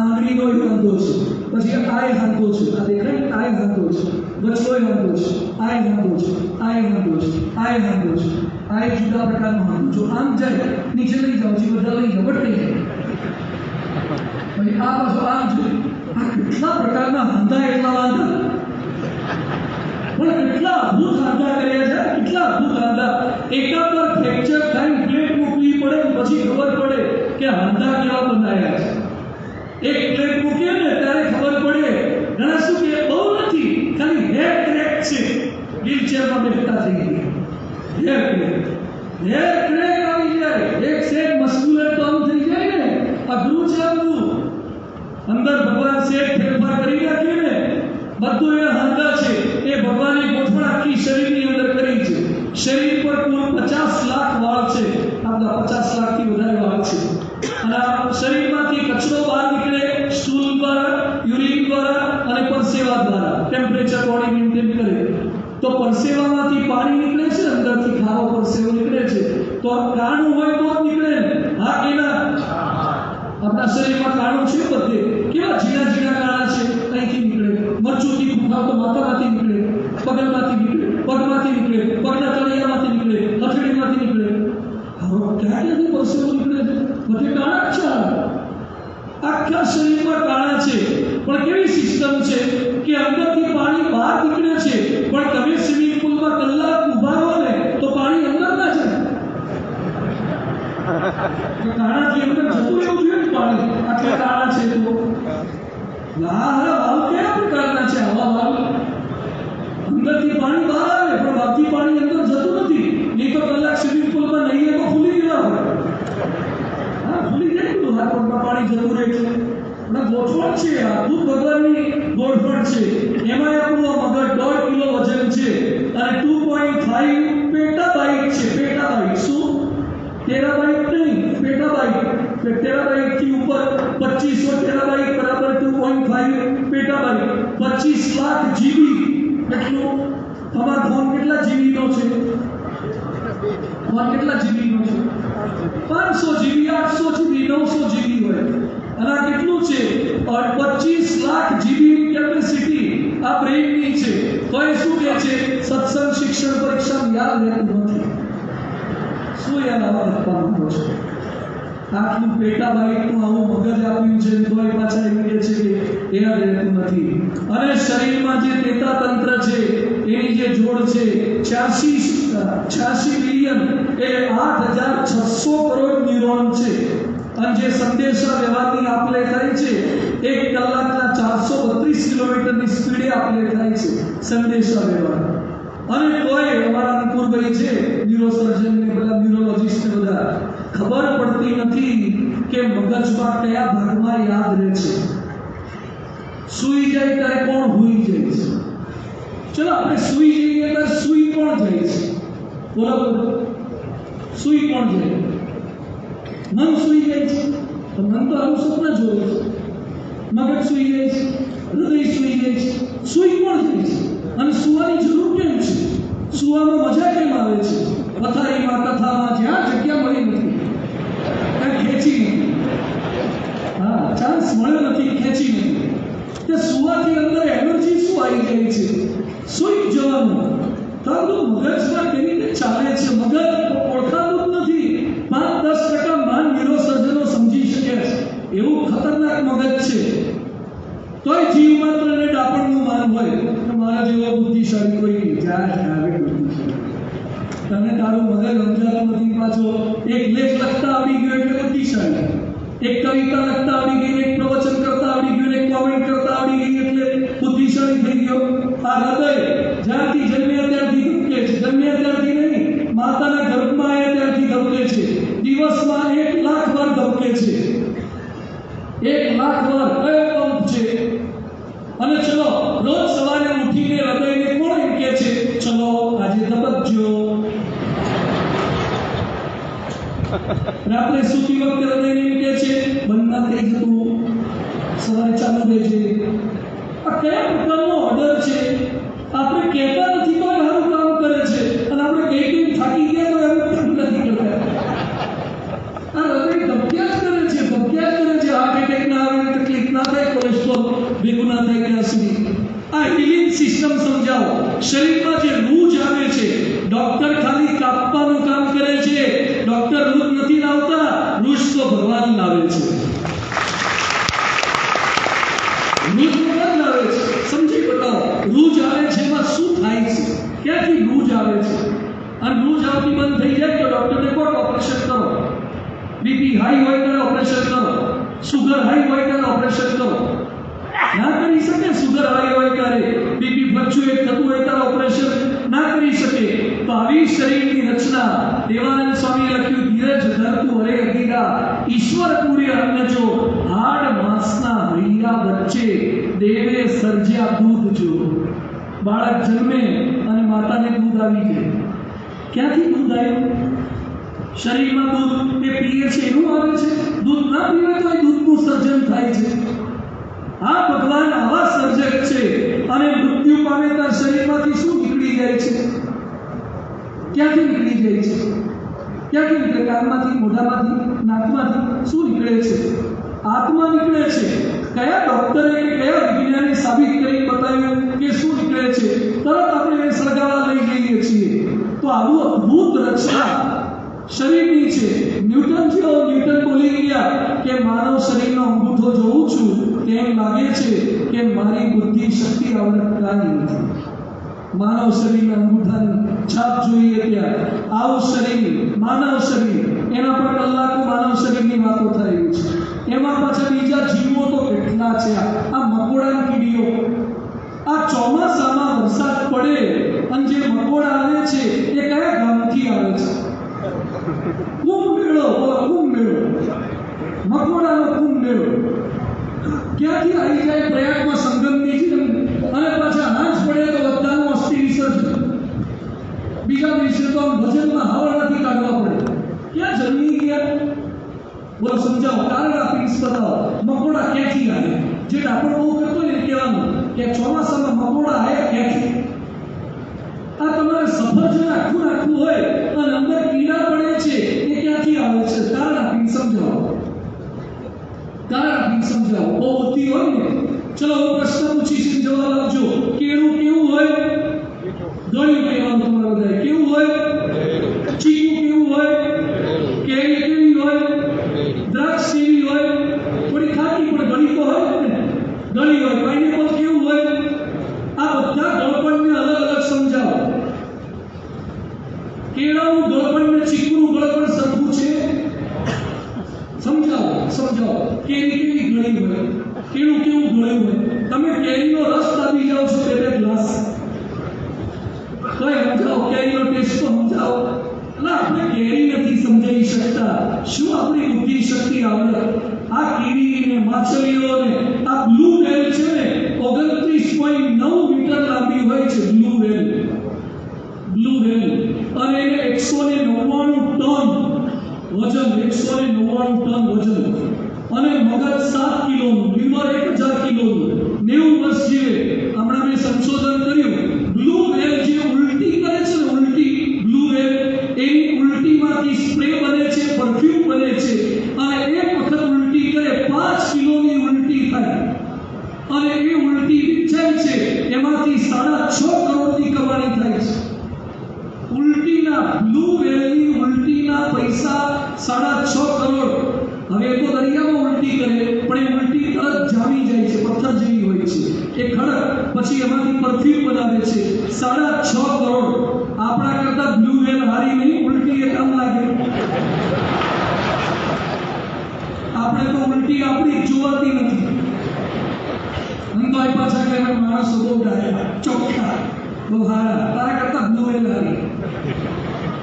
Speaker 1: આંગળીનો હાંધો છે, પછી આ હાંધો છે, આ દેખાય આ હાંધો છે, વચલો હાંધો છે, આ હાંધો છે, આ હાંધો છે, આ હાંધો છે, આ જુદા પ્રકારનો હાંધો. જો આમ જાય નીચે લઈ જાઓ, પછી બધા લઈ જાઓ, વટલી જાય. પછી આ પાછો આમ જોઈએ. આ કેટલા પ્રકારના હાંધા, એટલા વાંધા. પણ કેટલા અદ્ભુત હાંધા કર્યા છે, કેટલા અદ્ભુત હાંધા. એકા પર ફ્રેક્ચર થાય, પ્લેટ મૂકવી પડે, પછી ખબર પડે કે હાંધા કેવા બનાવ્યા છે. એક પ્લેટ મૂકીએ ને ત્યારે ખબર પડે. ઘણા શું કે બહુ નથી, ખાલી હેર ક્રેક છે, વ્હીલચેરમાં બેઠતા થઈ ગયા. હેર ક્રેક આવી જાય, એક સેટ મસ્ક્યુલર તો આમ થઈ જાય ને, અઘરું છે બધું. અંદર ભગવાન સેટ ફેરફાર કરી નાખીએ ને, બધું એના હાંધા છે. એ ભગવાનની ગોઠવણ આખી શરીરની અંદર કરી છે. શરીર પર કુલ 50 લાખ વાળ છે. આપણા 50 લાખથી વધારે વાળ છે. અને શરીરમાંથી કચરો બહાર નીકળે સ્ટૂલ દ્વારા, યુરિન દ્વારા અને પરસેવા દ્વારા. ટેમ્પરેચર બોડી મેન્ટેન કરે તો પરસેવામાંથી પાણી નીકળે છે, અંદરથી ખારો પરસેવો નીકળે છે. તો કાણું હોય તો જ નીકળે. હા કે ના? આપણા શરીરમાં કાણું છે, બધે કેવા ઝીણા ઝીણા કાણા છે. અહીંથી નીકળે, મરચુંથી ફૂંકાવ તો માથામાંથી નીકળે, પગલમાંથી નીકળે, પગમાંથી નીકળે, પગના તળિયામાંથી નીકળે, હથેળીમાંથી નીકળે. હવે ક્યાંથી પરસેવો નીકળે છે? બધે કાણા જ છે. આખા શરીરમાં કાણા છે. પણ કેવી સિસ્ટમ છે કે અંદરથી પાણી બહાર નીકળે છે, પણ તમે સ્વિમિંગ પુલમાં કલાક ઊભા રહો ને તો પાણી અંદર ના જાય. કાણાથી અંદર જતું રહેવું જોઈએ પાણી. આટલા કાણા છે તો વાવ કયા પ્રકારના છે? આવા વાવ અંદરથી પાણી બહાર આવે, પણ વાવથી પાણી અંદર જતું નથી. નહીં તો કલાક સ્વિમિંગ પુલમાં નહીં તો ફૂલી ગયેલા હોય. હા, ફૂલી જાય બધું, હાથ પગમાં પાણી જતું રહે છે. ગોઠવણ છે, અદ્ભુત ભગવાનની ગોઠવણ છે. એમાં આપણું મગજ 1.5 કિલો વજન છે અને 2.5 પેટાબાઇટ છે. પેટાબાઇટ શું? ટેરાબાઇટ નહીં, પેટાબાઇટ. ટેરાબાઇટ થી ઉપર 2500 ટેરાબાઇટ બરાબર 2.5 પેટાબાઇટ. 25 લાખ જીબી. કેટલું? તમારો ફોન કેટલા જીબી નો છે? ફોન કેટલા જીબી નો છે? 500 જીબી, 800 જીબી, 900 જીબી હોય. અને આ કેટલું છે? 25 લાખ જીબી કેપેસિટી આ બ્રેઇનની છે. તો એ શું કહે છે? સત્સંગ, શિક્ષણ, પરીક્ષા યાદ રહેતું નથી. શું યાદ આવવાનું છે? આટલું પેટાબાઇટનું આવું મગજ આપ્યું છે, તોય પાછા એમ કહે છે કે યાદ રહેતું નથી. અને શરીરમાં જે ચેતા તંત્ર છે, એની જે જોડ છે 86 બિલિયન, એ 8600 કરોડ ન્યુરોન છે. અને જે સંદેશા વ્યવહારની આપલે થાય છે, 1 કલાકના 432 કિલોમીટરની સ્પીડે આપલે થાય છે સંદેશા વ્યવહાર. અને કોઈ અમારા અંકુરભાઈ છે ન્યુરોસર્જન ને બધા ન્યુરોલોજીસ્ટ બધા, ખબર પડતી નથી કે મગજમાં કયા ભાગમાં યાદ રહે છે. સૂઈ જાય ત્યારે કોણ ભૂલી જાય છે? ચલો આપણે સૂઈ જઈએ ત્યારે સૂઈ કોણ જાય છે? બરાબર, સૂઈ કોણ જાય? મન સૂઈ જાય છે. તો મન તો આવું સ્વપ્ન જોવે છે. મગજ સૂઈ જાય છે, હૃદય સૂઈ જાય છે. સૂઈ કોણ જાય છે? અને સુવાની જરૂર કેમ છે? સુવામાં મજા કેમ આવે છે? પથારીમાં, કથામાં, જ્યાં જગ્યા મળી નથી, ત્યાં ખેંચી નથી. હા, ચાન્સ મળ્યો નથી, ખેંચી નથી. તે સુવાથી અંદર એનર્જી શું આવી જાય છે? સૂઈ જવાનું. તો મગજમાં કેવી રીતે ચાલે છે? મગજ ઓળખાતું જ નથી. 5-10% માન ન્યુરોસર્જનો સમજી શકે છે. એવું ખતરનાક મગજ છે. તોય જીવ માત્ર ને ડાપણનું માન હોય કે મારા જેવો બુદ્ધિશાળી કોઈ નહીં. તને તારું મગજ સમજાતું નથી. પાછો એક લેખ લખતા આવડી ગયો એટલે બુદ્ધિશાળી, એક કવિતા લખતા આવડી ગઈ, એક પ્રવચન કરતા આવડી ગયું, એક કોમેન્ટ કરતા આવડી ગઈ એટલે બુદ્ધિશાળી થઈ ગયો. આ હૃદય જ્યાંથી જન્મ્યા ત્યારથી ધબકે છે. જન્મ્યા ત્યારથી નહીં, માતાના ગર્ભમાં આવ્યા ત્યારથી ધબકે છે. દિવસમાં 1 લાખ વાર ધબકે છે. 1 લાખ વાર. કયો પંપ છે? અને ચલો રોજ સવારે ઉઠીને હૃદયને કોણ એમ કહે છે ચલો આજે ધબકજો? રાત્રે સૂતી વખતે હૃદયને એમ કહે છે બંધ ના થઈ જતું, સવારે ચાલુ રહેજે. આ કયા પ્રકારનો ઓર્ડર છે? આપણે કહેતા નથી તો સારું કામ કરે છે અને આપણે કઈ થાકી ગયા તો એમ નથી કરતા. આ હૃદય ધબક્યા જ કરે છે, ધબક્યા જ કરે છે. હાર્ટ એટેક ના આવે, તકલીફ ના થાય, કોલેસ્ટ્રોલ ભેગું ના થાય ત્યાં સુધી. આ હિલિંગ સિસ્ટમ સમજાવો. શરીરમાં જે રૂજ આવે છે, ડોક્ટર ખાલી કાપવાનું કામ કરે છે. ડોક્ટર રૂજ નથી લાવતા, રૂજ તો ભગવાન લાવે છે. રૂજ ભગવાન લાવે છે. સમજી બતાવો, રૂજ આવે છે એમાં શું થાય છે, ક્યાંથી રૂજ આવે છે? અને રૂજ આવતી બંધ થઈ જાય તો ડોક્ટરને કહો ઓપરેશન કરો. બીપી હાઈ હોય ત્યારે ઓપરેશન કરો, સુગર હાઈ હોય ત્યારે ઓપરેશન કરો. ના કરી શકે. સુગર હાઈ હોય ત્યારે, બીપી ફ્લક્ચ્યુએટ થતું હોય ત્યારે ઓપરેશન ના કરી શકે. તો આવી શરીરની રચના દેવાનંદ સ્વામીએ લખ્યું, ધીરજ ધરતું હરે અધીરા ઈશ્વર પૂરે અન્ન જો હાડ માંસના હૈયા વચ્ચે દેવે સર્જ્યા દૂધ જો. બાળક જન્મે અને માતાને દૂધ આવી જાય. ક્યાંથી દૂધ આવ્યું? શરીરમાં દૂધ એ પીએ છે એનું આવે છે. દૂધ ના પીવે તો એ દૂધનું સર્જન થાય છે. આ ભગવાન આવા સર્જક છે. અને મૃત્યુ પામે ત્યારે શરીરમાંથી શું નીકળી જાય છે? ક્યાંથી નીકળી જાય છે? ક્યાંથી નીકળે? કાનમાંથી, મોઢામાંથી, નાકમાંથી શું નીકળે છે? આત્મા નીકળે છે. કયા ડોક્ટરે કે કયા વિજ્ઞાને સાબિત કરી બતાવ્યું કે શું નીકળે છે? તરત આપણે એ સળગાવવા લઈ જઈએ છીએ. તો આવું અદ્ભુત રચના શરીરની છે. ન્યૂટન બોલી ગયા કે માનવ શરીરનો અંગૂઠો જોઉં છું તેમ લાગે છે કે મારી બુદ્ધિ શક્તિ આવડત કાંઈ નથી. માનવ શરીરના અંગૂઠાની છાપ જોઈએ ત્યાં આવું શરીર, માનવ શરીર, એના પર કલાકો માનવ શરીરની વાતો થાય છે. એમાં પાછા બીજા જીવો તો કેટલા છે. આ મકોડા કીડીઓ, આ ચોમાસામાં વરસાદ પડે અને જે મકોડા આવે છે એ કયા ગામથી આવે છે? કુંભ મેળો, કુંભ મેળો, મકોડાનો કુંભ મેળો ક્યાંથી આવી જાય? પ્રયાગમાં સંગમની જેમ. અને પાછા હાંસ પડે તો બધાનું અસ્થિ વિસર્જન. બીજા દિવસે તો ભજનમાં હાવડાથી કાઢવા પડે. ક્યાં જન્મી ગયા? બોલો સમજાવો, કારણ આપી બતાવો. મકોડા ક્યાંથી આવે? જે ડાકોર બહુ કરતો ને કહેવાનું કે ચોમાસામાં મકોડા આવ્યા ક્યાંથી? આ તમારે સફરજન આખું આખું હોય અને અંદર કીડા પડે છે, એ ક્યાંથી આવે છે? કારણ આપીને સમજાવો. કારણ આપીને સમજાવો. બહુ બુદ્ધિ હોય ને. ચલો હું પ્રશ્ન પૂછીશ, જવાબ આપજો. કેળું કેવું હોય? ગળ્યું કહેવાનું તમારે બધાએ. કેવું હોય? ચીકુ કેવું હોય? કેરી કેવી હોય? દ્રાક્ષ કેવી હોય? થોડી ખાટી પણ ગળી તો હોય ને. ગળી હોય. પાઇનેપલ કેવું હોય? આ બધા ગળપણને અલગ અલગ સમજાવો. કેળાનું ગળપણ ને ચીકુનું ગળપણ સરખું છે? સમજાવો, સમજાવો. કેરી કેવી ગળી હોય? કેળું કેવું ગળ્યું હોય? તમે કેરીનો રસ દાબી જાઓ છો બે ગ્લાસ, તો સમજાવો. કેરીનો ટેસ્ટ તો સમજાવો. ના, આપણે કેરી નથી સમજાવી શકતા. શું આપણી બુદ્ધિ શક્તિ આવડે? આ કીડીને, માછલીઓને, આ બ્લુ વેલ છે ને 29.9 મીટર લાંબી હોય છે. બ્લુ વેલ, બ્લુ વેલ. અને એને 199 ટન વજન, 199 ટન વજન. અને મગજ 7 કિલોનું, લીવર 1000 કિલોનું, 90 વર્ષ જીવે. હમણાં મેં સંશોધન કર્યું. બ્લુ વેલ જે ઉલટી કરે છે ને, ઉલટી, બ્લુ વેલ, એની ઉલટીમાંથી સ્પ્રે બને છે, પરફ્યુમ બને છે. અને એક વખત ઉલટી કરે 5 કિલોની ઉલટી થાય. અને એ ઉલટી વિચાય છે, એમાંથી 6.5 કરોડની કમાણી થાય છે. ઉલટીના, બ્લુ વેલની ઉલટીના પૈસા 6.5 કરોડ. હવે એ તો દરિયામાં ઉલટી કરે, પણ એ ઉલટી તરત જામી જાય છે, પથ્થર જેવી હોય છે. એ ખડક પછી એમાંથી પરફ્યુમ બનાવે છે. 6.5 કરોડ. આપણા કરતા બ્લુ વેલ હારી નહીં, ઉલટી એ કામ લાગે. આપણે તો ઉલટી આપણી જોવાતી નથી. તો એ પાછા કે માણસો બહુ ડાયા, ચોખ્ખા, બહુ હારા. તારા કરતા બ્લુ વેલ હારી.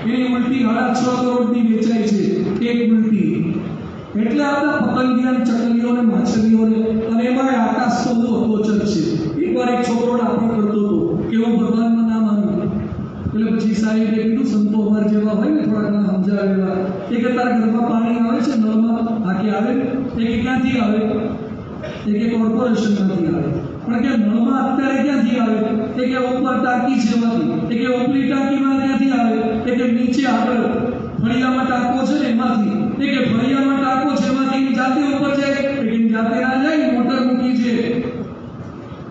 Speaker 1: એની ઉલટી 6.5 કરોડની વેચાય છે, એક ઉલટી. એટલે આપણા પતંગિયા, ચકલીઓને, માછલીઓને, અને એમાં આકાશ તો બહુ અગોચર છે. એકવાર એક છોકરો આપણે કરતો હતો કે હું ભગવાનમાં ના માનું. એટલે પછી સાહેબે કીધું, સંતો અમાર જેવા હોય ને થોડા ઘણા સમજાવેલા, એ કે તારા ઘરમાં પાણી આવે છે નળમાં? હા કે આવે. એ કે ક્યાંથી આવે? એ કે કોર્પોરેશનમાંથી આવે. પણ કે નળમાં અત્યારે ક્યાંથી આવે? એ કે ઉપર ટાંકી છે એમાંથી. એ કે ઉપલી ટાંકીમાં ક્યાંથી આવે? એ કે નીચે આગળ ફળિયામાં ટાંકો છે ને એમાંથી. એ કે ફળિયામાં ટાંકો છે એમાંથી જાતે ઉપર જાય? એ કે જાતે ના જાય, મોટર મૂકી છે.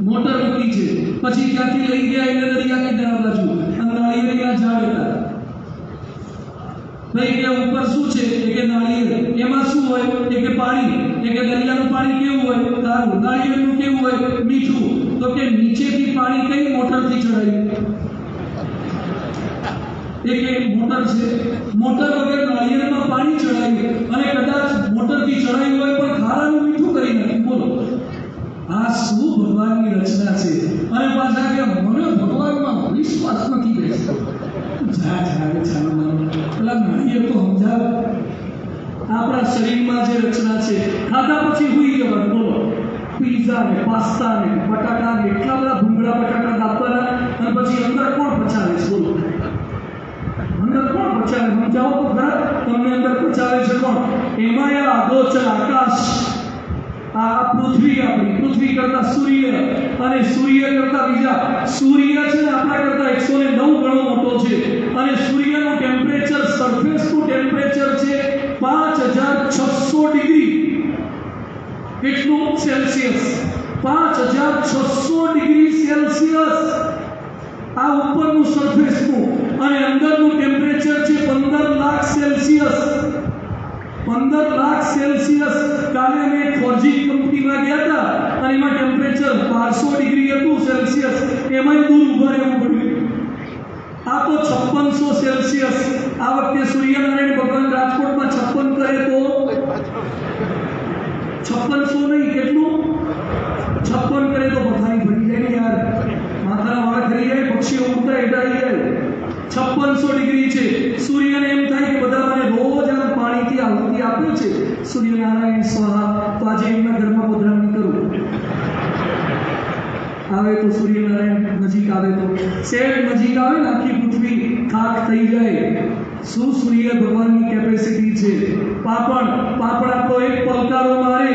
Speaker 1: મોટર મૂકી છે. પછી ક્યાંથી લઈ ગયા એને દરિયા કિનારા બાજુ અને નાળિયેરના ઝાડ હતા. ભાઈ કે ઉપર શું છે? એ કે નાળિયેર. એમાં શું હોય? એ કે પાણી. એ કે દરિયાનું પાણી કેવું હોય? ખારું. નાળિયેરનું કેવું હોય? મીઠું. તો કે નીચેથી પાણી કઈ મોટરથી ચડાયું? એ કે મોટર છે. મોટર વગર નાળિયેરમાં પાણી ચડાયું અને કદાચ મોટરથી ચડાયું હોય પણ ખારાનું મીઠું કરી નાખ્યું. બોલો, આ શું ભગવાનની રચના છે? અને પાછા કે મને ભગવાનમાં વિશ્વાસ નથી બેસતો. પેલા નાળિયેર તો સમજાવે. આપણા શરીરમાં જે રચના છે, ખાધા પછી હુઈ જવાનું. બોલો, પીઝા ને પાસ્તા ને બટાકા ને એટલા બધા ભૂંગળા બટાકા દાબવાના અને પછી અંદર કોણ પચાવે છે? બોલો, અંદર કોણ પચાવે? સમજાવો તો ખરા. તમને અંદર પચાવે છે કોણ? એમાં આ અગોચર આકાશ, આ પૃથ્વી, આપણી પૃથ્વી કરતા સૂર્ય અને સૂર્ય કરતા બીજા સૂર્ય છે ને આપણા કરતા 109 ગણો મોટો છે અને સૂર્યનું ટેમ્પરેચર, સરફેસનું ટેમ્પરેચર છે 5600 ડિગ્રી. કેટલું? સેલ્સિયસ. 5600 ડિગ્રી સેલ્સિયસ આ ઉપરનું સરફેસનું. અને અંદરનું ટેમ્પરેચર છે 15 લાખ સેલ્સિયસ. 15 લાખ સેલ્સિયસ. કાલે મેં ફોર્જી કંપનીમાં ગયા હતા અને એમાં ટેમ્પરેચર 1200 ડિગ્રી હતું સેલ્સિયસ. એમાંય દૂર ઉભા રહેવું પડ્યું. આ તો 5600 સેલ્સિયસ. આ વખતે સૂર્યનારાયણ ભગવાન રાજકોટમાં 56 કરે તો 5600 નહીં, કેટલું? 56 કરે તો બધાની ભરી જાય યાર. માથાના વાળ ખરી જાય, પક્ષીઓ ઉડતા એડાઈ જાય. 5600 ડિગ્રી છે. સૂર્યને એમ થાય કે બધા મને રોજ આમ પાણીથી આહુતિ આપે છે, સૂર્યનારાયણ સ્વાહા, તો આજે એમના ઘરમાં પધરામણી કરું. આવે તો સૂર્યનારાયણ નજીક આવે તો સેજ નજીક આવે ને આખી પૃથ્વી ખાક થઈ જાય. શું સૂર્ય ભગવાનની કેપેસિટી છે! પાપણ આપણો એક પલકારો મારે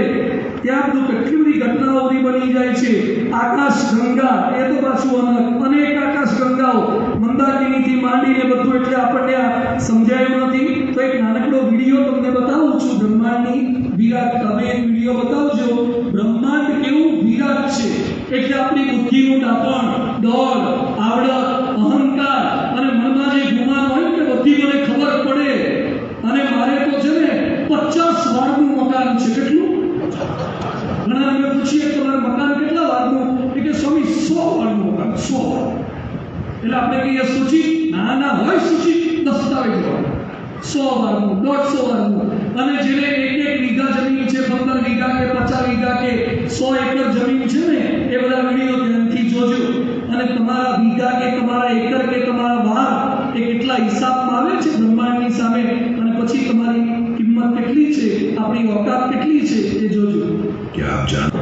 Speaker 1: ત્યાં બધું કેટલી બધી ઘટનાઓ બની જાય છે. આકાશ ગંગા, એ તો પાછું અનેક આકાશ ગંગાઓ મંદાકિનીથી માંડીને બધું, એટલે આપણને આ સમજાયું નથી. તો એક નાનકડો વિડીયો તમને બતાવું છું બ્રહ્માંડની વિરાટ. તમે એક વિડીયો બતાવજો. બ્રહ્માંડ કેવું વિરાટ છે. એટલે આપણી બુદ્ધિનું ડાપણ, દોડ, આવડત, અહંકાર અને મનમાં જે ગુમાન હોય ને બધી મને ખબર પડે. અને મારે તો છે ને 50 વારનું મકાન છે. કેટલું? ઘણા અમે પૂછીએ તમારું મકાન કેટલા વારનું? એ કે સ્વામી 100 વારનું મકાન. 100. એટલે આપણે કહીએ સૂચિત? ના હોય સૂચિત દસ્તાવેજ 100 વારનું, 150 વારનું. અને જેને 1 વીઘા જમીન છે, 15 વીઘા કે 50 વીઘા કે 100 એકર જમીન છે ને, એ બધા વિડીયો ધ્યાનથી જોજો. અને તમારા વીઘા કે તમારા એકર કે તમારા વાર એ કેટલા હિસાબમાં આવે છે બ્રહ્માંડની સામે, અને પછી તમારી કિંમત કેટલી છે, આપણી ઓકાત કેટલી છે એ જોજો. કે આપ જાણો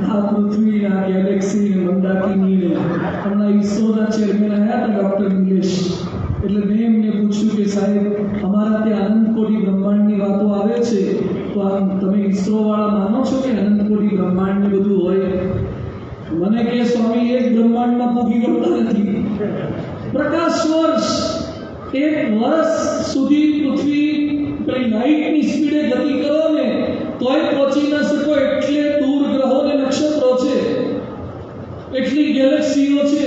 Speaker 1: આ પૃથ્વીના ગેલેક્સી ને મંદાકિની ને હમણાં ઈસરોના ચેરમેન આવ્યા હતા ડોક્ટર નિલેશ. એટલે મેં એમને પૂછ્યું કે સાહેબ, અમારા ત્યાં અનંતકોટી બ્રહ્માંડની વાતો આવે છે, તો આમ તમે ઈસરો વાળા માનો છો કે અનંતકોટી બ્રહ્માંડ ને બધું હોય? મને કે સ્વામી એક બ્રહ્માંડમાં પૂગી વળતા નથી. પ્રકાશ વર્ષ, 1 વર્ષ સુધી પૃથ્વી પેલી લાઇટની સ્પીડે ગતિ કરો ને તોય પહોંચી ન શકો. એટલે દૂર ગ્રહો ને નક્ષત્રો છે, એટલી ગેલેક્સીઓ છે,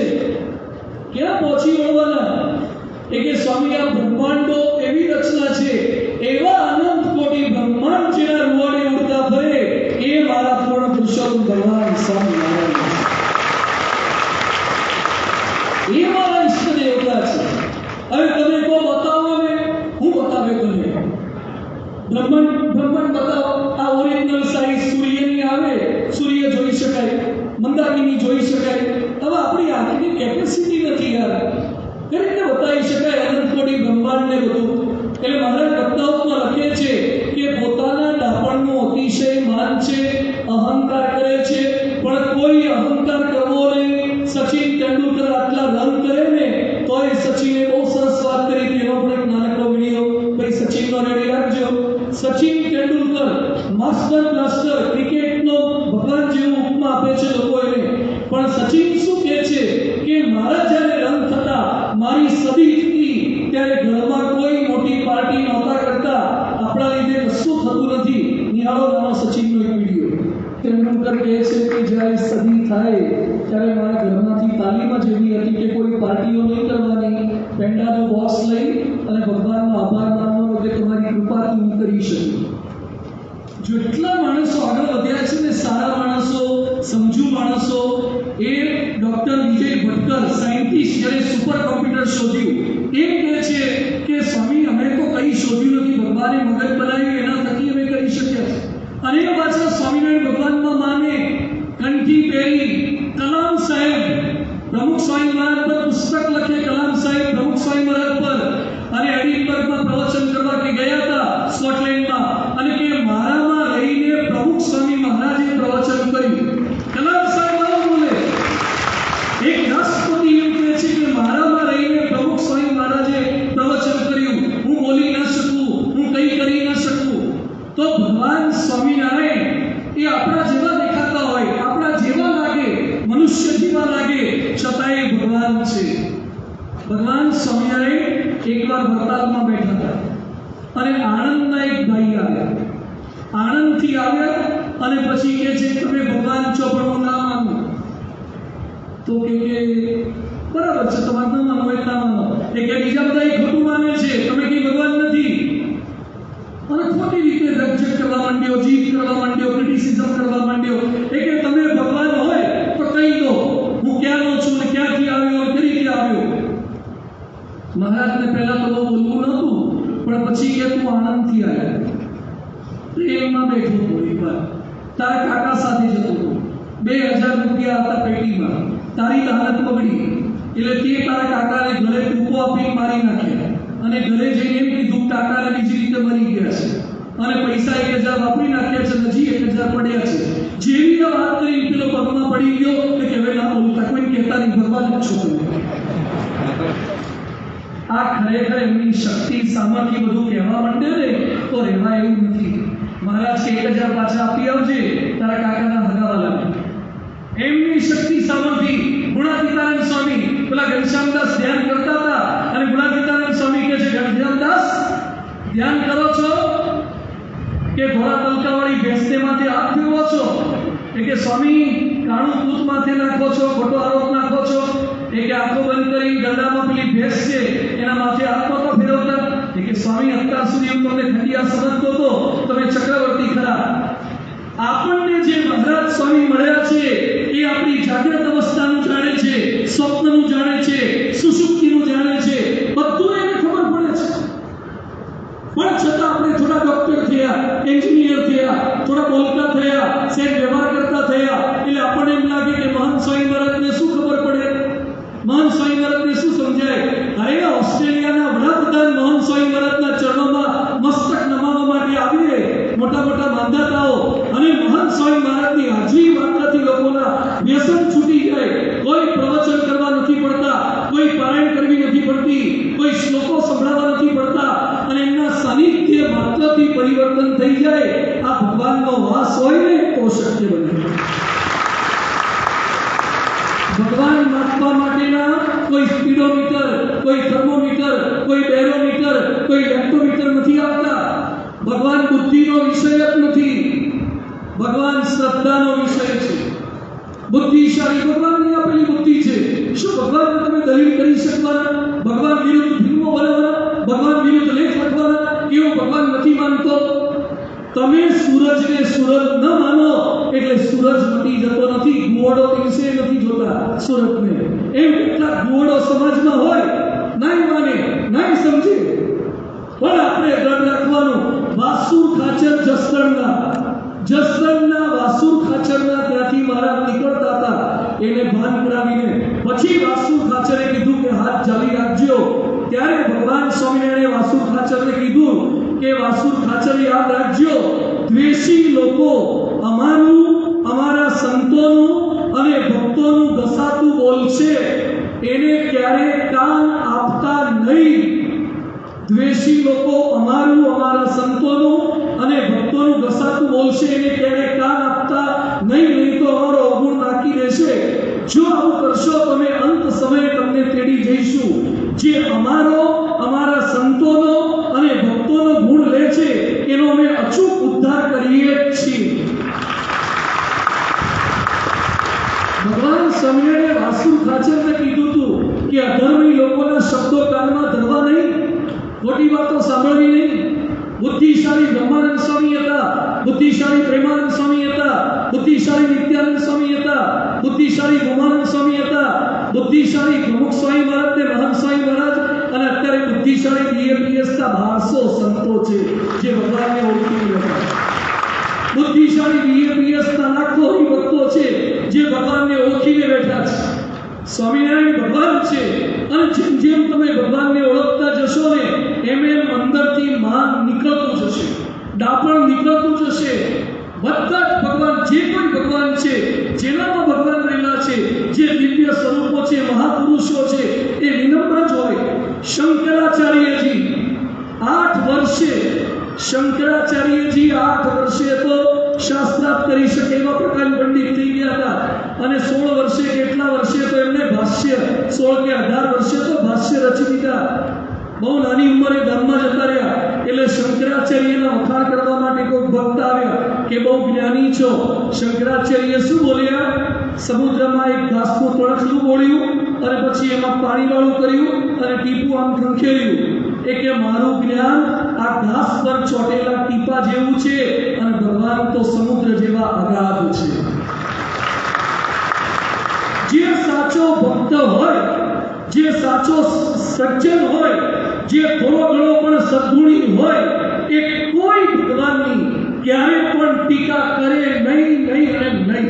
Speaker 1: ક્યાં પહોંચી વળવાના? એ કે સ્વામી આ બ્રહ્માંડો એવી રચના છે, એવા અનંત કોટી બ્રહ્માંડ જેના રૂવાડે ઉડતા ફરે એ મારા પૂર્ણ પુરુષોત્તમ ભગવાન સ્વામિનારાયણ. એ મારા ઈષ્ટ દેવતા છે. હવે તમે કહો બતાવો ને, હું બતાવે તમને બ્રહ્માંડ બતાવો. આ ઓરિજિનલ સાઈઝ સૂર્યની આવે, સૂર્ય જોઈ શકાય, મંદાકિની જોઈ શકાય. હવે આપણી આંખની કેપેસિટી નથી યાર, કેવી રીતે બતાવી શકાય અનંત કોટી બ્રહ્માંડ ને બધું? એટલે મહારાજ વક્તાઓમાં લખે છે કે પોતાના ડાપણનો અતિશય માન છે, અહંકાર કરે છે, પણ કોઈ અહંકાર કરવો નહીં. સચિન તેંડુલકર આટલા રન કરે ને તોય સચિને બહુ સરસ વાત કરી. તેનો પણ એક નાનકડો વિડીયો ભાઈ સચિનનો રેડી રાખજો. સચિન તેંડુલકર માસ્ટર બ્લાસ્ટર, ક્રિકેટનો ભગવાન જેવું ઉપમા આપે છે લોકો એને. પણ સચિન શું કહે છે કે મારા જ્યારે રન થતા, મારી સદી થતી, ત્યારે ઘરમાં કોઈ મોટી પાર્ટી નહોતા કરતા, આપણા લીધે કશું થતું નથી. નિહાળો નાનો સચિનનો એક વિડીયો. તેંડુલકર કહે છે કે જ્યારે સદી થાય ત્યારે મારા ઘરમાંથી તાલીમ જ એવી હતી કે કોઈ પાર્ટીઓ નહીં કરવાની, પેંડાનું બોક્સ લઈ અને ભગવાનનો આભાર માનવાનો કે તમારી કૃપાથી હું કરી શકી. જેટલા માણસો આગળ વધ્યા છે ને, સારા માણસો, સમજુ માણસો, એ ડોક્ટર વિજય ભટકર સાયન્ટિસ્ટ જ્યારે સુપર કોમ્પ્યુટર શોધ્યું, એ કહે છે કે સ્વામી અમે તો કંઈ શોધ્યું નથી, ભગવાને મગજ બનાવ્યું એના થકી અમે કરી શક્યા. અને એ પાછા સ્વામિનારાયણ ભગવાનમાં માને કંઠી પહેરી કલામ સાહેબ પ્રમુખ સ્વામી મહારાજ પર પુસ્તક લખે, કલામ સાહેબ પ્રમુખ સ્વામી મહારાજ પર, અને એડિનબર્ગમાં પ્રવચન કરવા કે ગયા હતા સ્કોટલેન્ડમાં, અને કે મારામાં રહીને પ્રમુખ સ્વામી મહારાજે પ્રવચન કર્યું. કલામ સાહેબ આવું બોલે. એક રાષ્ટ્રપતિ એમ કહે છે કે મારામાં રહીને પ્રમુખ સ્વામી મહારાજે પ્રવચન કર્યું, હું બોલી ન શકું, હું કંઈ કરી ન શકું. તો ભગવાન સ્વામિનારાયણ એ આપણા જેવા દેખાતા હોય, આપણા જેવા લાગે, મનુષ્ય જેવા લાગે, છતાંય ભગવાન છે. ભગવાન સ્વામિનારાયણ એકવાર વરતાલમાં બેઠા હતા અને આણંદના એક ભાઈ આવ્યા. આણંદથી આવ્યા અને પછી કહે છે તમે ભગવાન છો પણ હું ના માનું. તો કે બરાબર છે, તમારે ના માનો હોય ના માનો. એ કે બીજા બધા એ ખોટું માને છે, તમે કઈ ભગવાન નથી. અને ખોટી રીતે રજક કરવા માંડ્યો, જીત કરવા માંડ્યો, ક્રિટિસિઝમ કરવા માંડ્યો. એ કે તમે ભગવાન હોય તો કહી દો હું ક્યાંનો છું ને ક્યાંથી આવ્યો અને કઈ રીતે આવ્યો. મહારાજને પહેલા તો બહુ બોલવું નહોતું, પણ પછી કે તું આનંદથી આવ્યા, ટ્રેનમાં બેઠો હતો, એકવાર તારા કાકા સાથે જતો હતો, 2000 રૂપિયા હતા પેટીમાં, તારી હાલત બગડી એટલે તે તારા કાકાને ઘરે ટૂંકો આપી મારી નાખ્યા, અને ઘરે જઈને એમ કીધું કાકાને બીજી રીતે મરી ગયા છે, અને પૈસા 1000 વાપરી નાખ્યા છે, હજી 1000 પડ્યા છે. જેવી આ વાત કરી પેલો પગમાં પડી ગયો કે હવે ના બોલતા, કોઈ કહેતા નહીં, ભગવાન જ છો તમે. આ ખરેખર એમની શક્તિ સામર્થ્ય બધું કહેવા માંડે ને તો રહેવા એવું નથી. મહારાજ કે 1000 પાછા આપી આવજે તારા કાકાના ભગાવાલા. એમની શક્તિ સામર્થ્ય. ગુણાતીતાનંદ સ્વામી પેલા ઘનશ્યામદાસ ધ્યાન કરતા હતા અને ગુણાતીતાનંદ સ્વામી કહે છે ઘનશ્યામદાસ ધ્યાન કરો છો કે ઘોડા તલકાવાળી ભેંસને માથે હાથ ફેરવો છો? એ કે સ્વામી કાણું તૂત માથે નાખો છો, ખોટો આરોપ નાખો છો. એ કે આંખો બંધ કરી ગરડામાં પેલી ભેંસ છે એના માથે હાથ નહોતો ફેરવતા. એ કે સ્વામી અત્યાર સુધી હું તમને ખંડિયા સમજતો હતો, તમે ચક્રવર્તી ખરા. આપણને જે મહારાજ સ્વામી મળ્યા છે એ આપણી જાગ્રત અવસ્થાનું જાણે છે, સ્વપ્નનું જાણે છે, સુષુપ્તિનું જાણે છે, બધું એને ખબર પડે છે. પણ છતાં આપણે થોડા ડોક્ટર થયા, એન્જિનિયર થયા, થોડા બોલતા થયા, સેટ વ્યવહાર કરતા થયા એટલે આપણને એમ લાગે કે મહાન સ્વામી મહારાજને શું ખબર પડે, મહાન સ્વામી મહારાજને શું સમજાય. અરે ઓસ્ટ્રેલિયાના વડાપ્રધાન મહાન સ્વામી મહારાજના ચરણોમાં મસ્તક નમાવવા માટે આવીએ, મોટા મોટા માંધાતાઓ, અને મહાન સ્વામી મહારાજની હાજરી માત્રથી લોકોના વ્યસન છૂટી જાય. કોઈ પ્રવચન કરવા નથી પડતા, કોઈ પારાયણ કરવી નથી પડતી, કોઈ શ્લોકો સંભળાવવા નથી પડતા, અને એમના સાનિધ્ય માત્રથી પરિવર્તન થઈ જાય. આ ભગવાનનો વાસ હોય ને તો શક્ય બને. ભગવાન માપવા માટેના કોઈ સ્પીડોમીટર, કોઈ થર્મોમીટર, કોઈ બેરોમીટર, કોઈ લેક્ટોમીટર નથી આવતા. ભગવાન બુદ્ધિનો વિષય જ નથી, ભગવાન શ્રદ્ધાનો વિષય છે. બુદ્ધિશાળી ભગવાનની આપેલી બુદ્ધિ છે. શું ભગવાનને તમે દલીલ કરી શકવાના? ભગવાન વિરુદ્ધ ફિલ્મો બનાવવાના? ભગવાન વિરુદ્ધ લેખ લખવાના? એવું ભગવાન નથી માનતો. તમે સૂરજને સૂરજ ન માનો એટલે સૂરજ મટી જતો નથી. ગુવાડો દિવસે નથી જોતા સૂરજને. એમ કેટલાક ગુવાડો સમાજમાં હોય, નહીં માને, નહીં સમજે. પણ આપણે ધ્યાન રાખવાનું, વાસુર ખાચર જસદણના વાસુર ખાચરના ત્યાંથી મહારાજ નીકળતા હતા. એને ભાન કરાવીને પછી વાસુર ખાચરે કીધું કે હાથ જાલી રાખજો. ત્યારે ભગવાન સ્વામિનારાયણે વાસુર ખાચરને કીધું કે વાસુર ખાચર યાદ રાખજો, દ્વેષી લોકો અમારા સંતોનું અને ભક્તોનું ઘસાતું બોલશે, એને ક્યારે કાન આપતા નહીં. દ્વેષી લોકો અમારા સંતોનું અને ભક્તોનું ઘસાતું બોલશે, એને ક્યારે કાન આપતા નહીં, નહીં તો અમારો અવગુણ કે અધર્મી લોકોના શબ્દો કાનમાં ધરવા નહીં, ખોટી વાતો સાંભળવી નહીં. બુદ્ધિશાળી બ્રહ્માનંદ સ્વામી હતા, બુદ્ધિશાળી પ્રેમાનંદ સ્વામી હતા, બુદ્ધિશાળી નિત્યાનંદ સ્વામી હતા, બુદ્ધિશાળી ગોમાનંદ સ્વામી હતા, બુદ્ધિશાળી પ્રમુખ સ્વામી મહારાજ ને મહંત સ્વામી મહારાજ, અને અત્યારે બુદ્ધિશાળી બીએપીએસ ના 1200 સંતો છે જે ભગવાનને ઓળખી રહ્યા છે. બુદ્ધિશાળી બીએપીએસ ના લાખો હરિભક્તો છે જે ભગવાનને ઓળખીને બેઠા છે. સ્વામિનારાયણ ભગવાન છે, અને જેમ જેમ તમે ભગવાનને ઓળખતા જશો ને એમ એમ અંદરથી માન નીકળતું જશે, ડાપણ નીકળતું જશે. બધા જ ભગવાન, જે કોઈ ભગવાન છે, જેનામાં ભગવાન રહેલા છે, જે દિવ્ય સ્વરૂપો છે, મહાપુરુષો છે, એ વિનમ્ર જ હોય. શંકરાચાર્યજી 8 વર્ષે તો શાસ્ત્રાર્થ કરી શકે એવા પ્રકાંડ પંડિત થઈ ગયા હતા, અને 16 વર્ષે કેટલા વર્ષે તો એમને ભાષ્ય, 16 કે 18 વર્ષે તો ભાષ્ય રચી દીધા. બહુ નાની ઉંમરે ગામમાં જતા રહ્યા. એટલે શંકરાચાર્યના વખાણ કરવા માટે કોઈ ભક્ત આવ્યા કે બહુ જ્ઞાની છો. શંકરાચાર્ય શું બોલ્યા? સમુદ્રમાં એક ઘાસનું તણખલું બોળ્યું અને પછી એમાં પાણી વાળું કર્યું અને ટીપું આમ ખંખેર્યું. એ કે મારું જ્ઞાન આ ઘાસ પર ચોટેલા ટીપા જેવું છે, અને ભગવાન તો સમુદ્ર જેવા અગાધ છે. જે સાચો ભક્ત હોય, જે સાચો સજ્જન હોય, જે થોડો ઘણો પણ સદગુણી હોય, એ કોઈ ભગવાનની ક્યારે પણ ટીકા કરે નહીં, નહીં અને નહીં.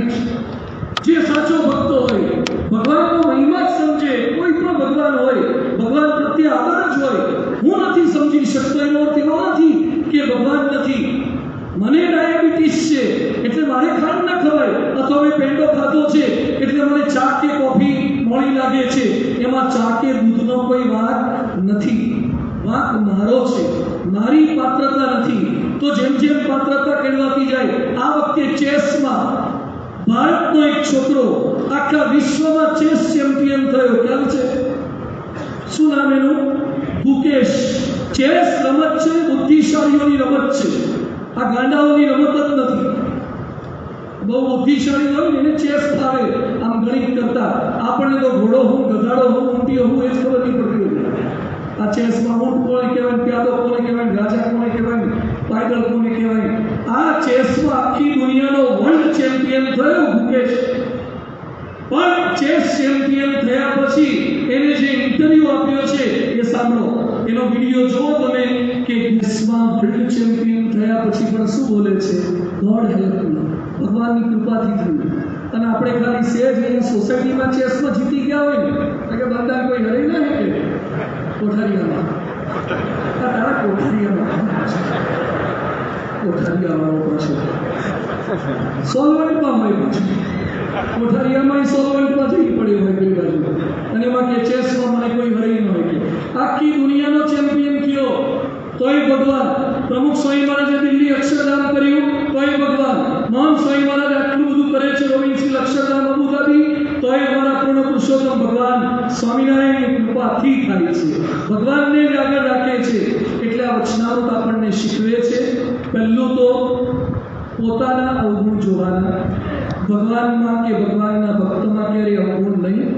Speaker 1: જે સાચો ભક્ત હોય, ભગવાનનો મહિમા જ સમજે. કોઈ પણ ભગવાન હોય, ભગવાન પ્રત્યે આદર જ હોય. હું નથી સમજી શકતો એનો અર્થ એવો નથી કે ભગવાન નથી. મને ડાયાબિટીસ છે એટલે મારે ખાંડ ન ખવાય, અથવા મેં પેંડો ખાધો છે એટલે મને ચા કે કોફી મોડી લાગે છે. એમાં ચા કે દૂધનો કોઈ વાંક નથી. વાંક મારો છે, મારી પાત્રતા નથી. તો જેમ જેમ પાત્રતા કેળવાતી જાય, આ વખતે ચેસમાં ભારતનો એક છોકરો આખા વિશ્વમાં ચેસ ચેમ્પિયન થયો. ખ્યાલ છે? શું નામ એનું? ગુકેશ. ચેસ રમત છે, બુદ્ધિશાળીઓની રમત છે. આ ગાંડાઓની રમત જ નથી. બહુ બુદ્ધિશાળી હોય એને ચેસ ફાવે, આમ ગણિત કરતા. આપણને તો ઘોડો હું, ગધાડો હું, ઊંટીઓ હું, એ જ ખબર નહીં પડતી હોય. આ ચેસમાં ઊંટ કોને કહેવાય, પ્યાદો કોને કહેવાય, રાજા કોને કહેવાય, પાયદળ કોને કહેવાય. આ ચેસમાં આખી દુનિયાનો વર્લ્ડ ચેમ્પિયન થયો ગુકેશ. પણ ચેસ ચેમ્પિયન થયા પછી એને જે ઇન્ટરવ્યુ આપ્યો છે એ સાંભળો. એનો વિડીયો જુઓ તમે કે ચેસમાં વર્લ્ડ ચેમ્પિયન થયા પછી પણ શું બોલે છે? ગોડ હેલ્પ મી, ભગવાનની કૃપાથી થયું. અને આપણે ખાલી સહેજ અહીંયા સોસાયટીમાં ચેસમાં જીતી ગયા હોય ને કે બંધા કોઈ હરી ના હે કે કોઠારીયામાં તારા કોઠારીયામાં પાછું સોલવન્ટમાં હોય, પાછું કોઠારીયામાં સોલવન્ટમાં જઈ પડ્યો હોય કઈ બાજુ. અને એમાં કે ચેસમાં મને કોઈ હરી ન હોય. આખી દુનિયાનો ચેમ્પિયન કયો તોય ભગવાન. પ્રમુખ સ્વામી મહારાજે દિલ્હી અક્ષરધામ કર્યું તોય ભગવાન. મહંત સ્વામી મહારાજ આટલું બધું કરે છે રોવિન્સી અક્ષરધામ અબુધાબી, તોય અમારા પૂર્ણ પુરુષોત્તમ ભગવાન સ્વામિનારાયણની કૃપાથી થાય છે. ભગવાનને જ આગળ રાખે છે. એટલે આ વચનામૃત આપણને શીખવે છે. પહેલું તો પોતાના અવગુણ જોવાના. ભગવાનમાં કે ભગવાનના ભક્તમાં ક્યારેય અવગુણ નહીં.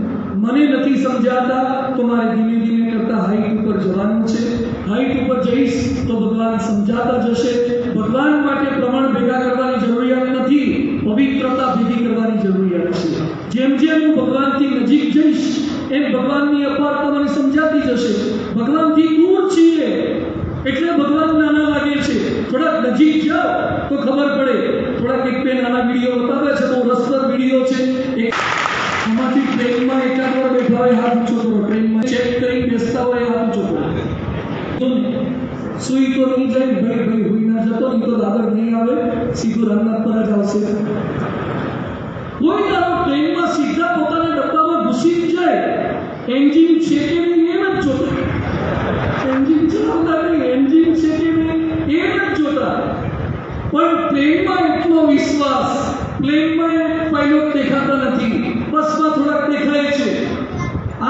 Speaker 1: મને નથી સમજાતા તો મારે ધીમે ધીમે કરતા હાઈટ ઉપર જવાનું છે. હાઈટ ઉપર જઈશ તો ભગવાન સમજાતા જશે. ભગવાન માટે પ્રમાણ ભેગા કરવાની જરૂરિયાત નથી, પવિત્રતા ભેગી કરવાની જરૂરિયાત છે. જેમ જેમ હું ભગવાનથી નજીક જઈશ એમ ભગવાનની અપારતા મને સમજાતી જશે. ભગવાનથી દૂર છીએ એટલે ભગવાન નાના લાગે છે. થોડાક નજીક જાઓ તો ખબર પડે. થોડાક એક બે નાના વિડીયો બતાવે છે, બહુ રસપ્રદ વિડીયો છે. આમાંથી ટ્રેનમાં એકાદ વાર બેઠા હોય હાથ ઊંચો કરો, ટ્રેનમાં ચેક કરી બેસતા હોય હાથ ઊંચો કરો. સુઈ તો નહીં જાય, ભાઈ ભાઈ હુઈ ના જતો, નહીં તો દાદર નહીં આવે, સીધું રામનાથ પર જ આવશે. કોઈ દાડો ટ્રેનમાં સીધા પોતાના ડબ્બામાં ઘૂસી જ જાય. એન્જિન છે કે નહીં એ નથી જોતા. એન્જિન ચલાવતા નહીં, એન્જિન છે કે નહીં એ નથી જોતા. પણ ટ્રેનમાં એટલો વિશ્વાસ, પ્લેનમાં પાયલોટ દેખાતા નથી, બસમાં થોડાક દેખાય છે.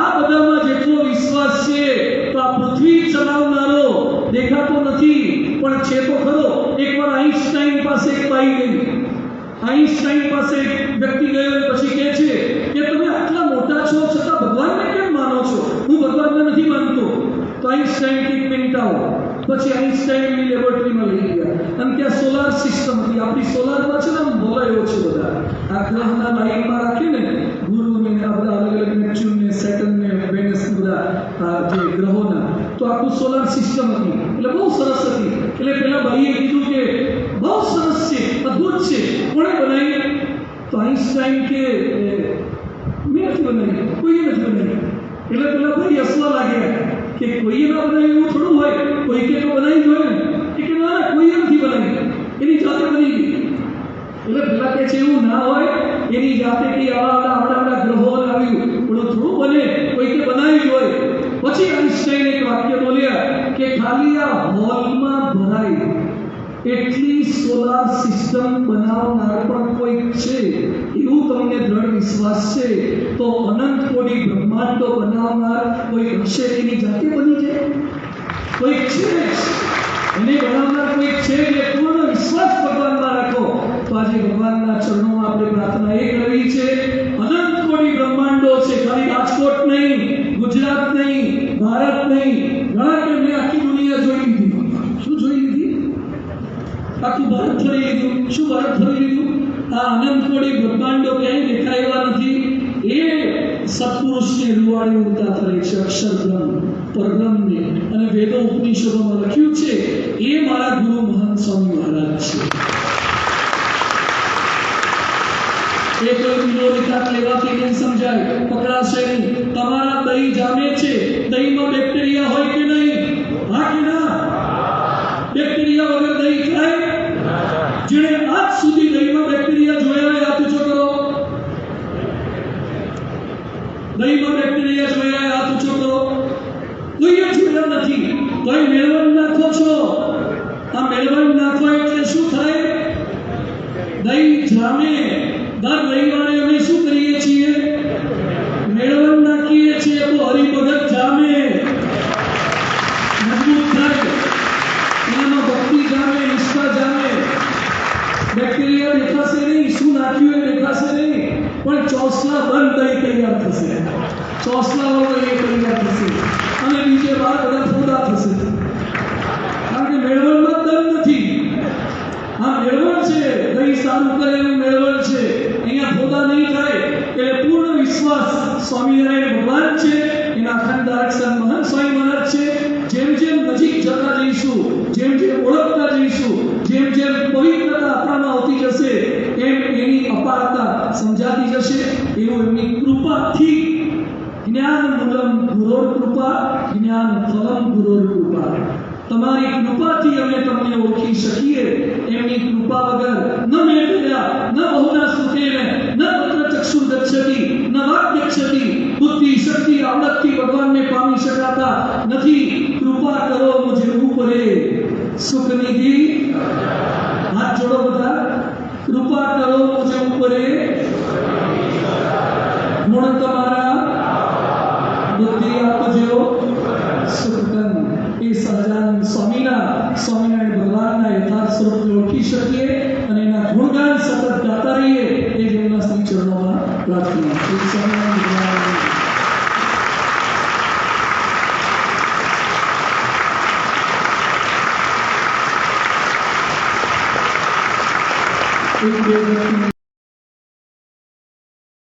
Speaker 1: આ બધામાં જેટલો વિશ્વાસ છે તો આ પૃથ્વી ચલાવનારો દેખાતો નથી, પણ છે તો ખરો. એકવાર આઈન્સ્ટાઈન પાસે એક બાઈ ગઈ. આઈન્સ્ટાઈન પાસે એક વ્યક્તિ ગયો અને પછી કહે છે કે તમે આટલા મોટા છો છતાં ભગવાનને કેમ માનો છો? હું ભગવાનને નથી માનતો. તો આઈન્સ્ટાઈન એક મિનિટ આવો. પછી આઈન્સ્ટાઈનની લેબોરેટરીમાં લઈ ગયા અને ત્યાં સોલાર સિસ્ટમ હતી. આપણી સોલારમાં છે ને આમ બોલાયો છે બધા આ ગ્રહના લાઈનમાં રાખીને ગુરુને આ બધા અલગ અલગ નેપચ્યુનને સેટર્નને વેનસ બધા જે ગ્રહોના તો આખું સોલાર સિસ્ટમ હતી. એટલે બહુ સરસ હતી. એટલે પેલા ભાઈએ કીધું કે બહુ સરસ છે, અદ્ભુત છે, કોણે બનાવી? તો આઈન્સ્ટાઈન કે મેં નથી બનાવી, કોઈએ નથી બનાવી. એટલે પેલા ભાઈ હસવા લાગ્યા કે કોઈએ ના બનાવી એવું થોડું હોય, કોઈ કે તો બનાવી જોઈએ ને. કે ના ના કોઈએ નથી બનાવી, એની જાતે બની ગઈ. એટલે પેલા કે છે એવું ના હોય, એની જાતે કે આવા ગ્રહો આવ્યું પણ થોડું બને, કોઈ કે બનાવી હોય. પછી આઈન્સ્ટાઈન એક વાક્ય બોલ્યા કે ખાલી આ હોલમાં ભરાય એટલી સોલાર સિસ્ટમ બનાવનાર પણ કોઈક છે એવું તમને દ્રઢ વિશ્વાસ છે તો અનંત કોટી બ્રહ્માંડો બનાવનાર કોઈ હશે, એની જાતે બની જાય કોઈક છે, એને બનાવનાર કોઈક છે. એટલે પૂર્ણ વિશ્વાસ ભગવાનમાં રાખો. તો આજે ભગવાનના ચરણોમાં આપણે પ્રાર્થના એ કરવી છે, અનંત કોટી બ્રહ્માંડો છે, ખાલી રાજકોટ નહીં, ગુજરાત નહીં, ભારત નહીં. ઘણા કે મેં આખી દુનિયા જોઈ લીધી. શું જોઈ લીધી? આખું ભારત ફરી લીધું. શું ભારત ફરી લીધું? આ અનંત કોટી બ્રહ્માંડો ક્યાંય દેખાયેલા નથી. એ સત્પુરુષને રૂવાડે ઉડતા ફરે છે. અક્ષરબ્રહ્મ પરબ્રહ્મને અને વેદો ઉપનિષદોમાં લખ્યું છે. એ મારા ગુરુ મહંત સ્વામી મહારાજ છે. એ કોઈ વિનોદિતા લેવાથી નહીં સમજાય, પકડાશે નહીં. તમારા દહીં જામે છે, દહીંમાં બેક્ટેરિયા હોય કે નહીં? હા કે ના? બેક્ટેરિયા વગર દહીં થાય? જેણે આજ સુધી દહીંમાં બેક્ટેરિયા જોયા હોય હાથ ઊંચો કરો. દહીંમાં બેક્ટેરિયા જોયા હોય હાથ ઊંચો કરો. કોઈએ જોયા નથી. કોઈ મેળવણ નાખો છો. આ મેળવણ નાખો એટલે શું થાય? દહીં જામે. દર રવિવારે અમે શું કરીએ છીએ? મેળવણ નાખીએ છીએ તો હરિભગત જામે, મજબૂત થાય. એનામાં ભક્તિ જામે, નિષ્ઠા જામે. બેક્ટેરિયા દેખાશે નહીં, શું નાખ્યું એ દેખાશે નહીં, પણ ચોસલા બંધ દહીં તૈયાર થશે. ચોસલા વગર એ તૈયાર થશે અને બીજે બાર બધા ફોડા થશે. કારણ કે મેળવણમાં દમ નથી. આ મેળવણ છે, દહીં સારું કરે એનું મેળવણ છે. અહીંયા ફોડા નહીં થાય. એટલે પૂર્ણ વિશ્વાસ સ્વામિનારાયણ ભગવાન છે, એના અખંડ આરક્ષણ મહંત સ્વામી મહારાજ છે. જેમ જેમ નજીક જતા જઈશું, જેમ જેમ ઓળખતા જઈશું, જેમ જેમ પવિત્રતા આપણામાં આવતી જશે, એમ એની અપારતા સમજાતી જશે. એવું એમની કૃપાથી જ્ઞાન મૂલમ ગુરોર કૃપા, જ્ઞાન ફલમ ગુરોર કૃપા. તમારી કૃપાથી અમે તમને ઓળખી શકીએ. એમની કૃપા વગર ન મેળવ્યા ન બહુના સુખેન ન તત્ર ચક્ષુર ગચ્છતિ ન વાક્યક્ષતિ. બુદ્ધિ શક્તિ આવડતથી ભગવાનને પામી શકાતા નથી. કૃપા કરો મુજે ઉપરે સુખ નિધિ. હાથ જોડો બધા. કૃપા કરો મુજે ઉપરે ગુણ તમારા બુદ્ધિ આપજો સુખધન. એ સહજાનંદ સ્વામિનારાયણ ભગવાનના યથાર્થ સ્વરૂપને ઓળખી શકીએ અને એના ગુણગાન સતત ગાતા રહીએ. એ જ એમના શ્રી ચરણોમાં પ્રાર્થના. સ્વામિનારાયણ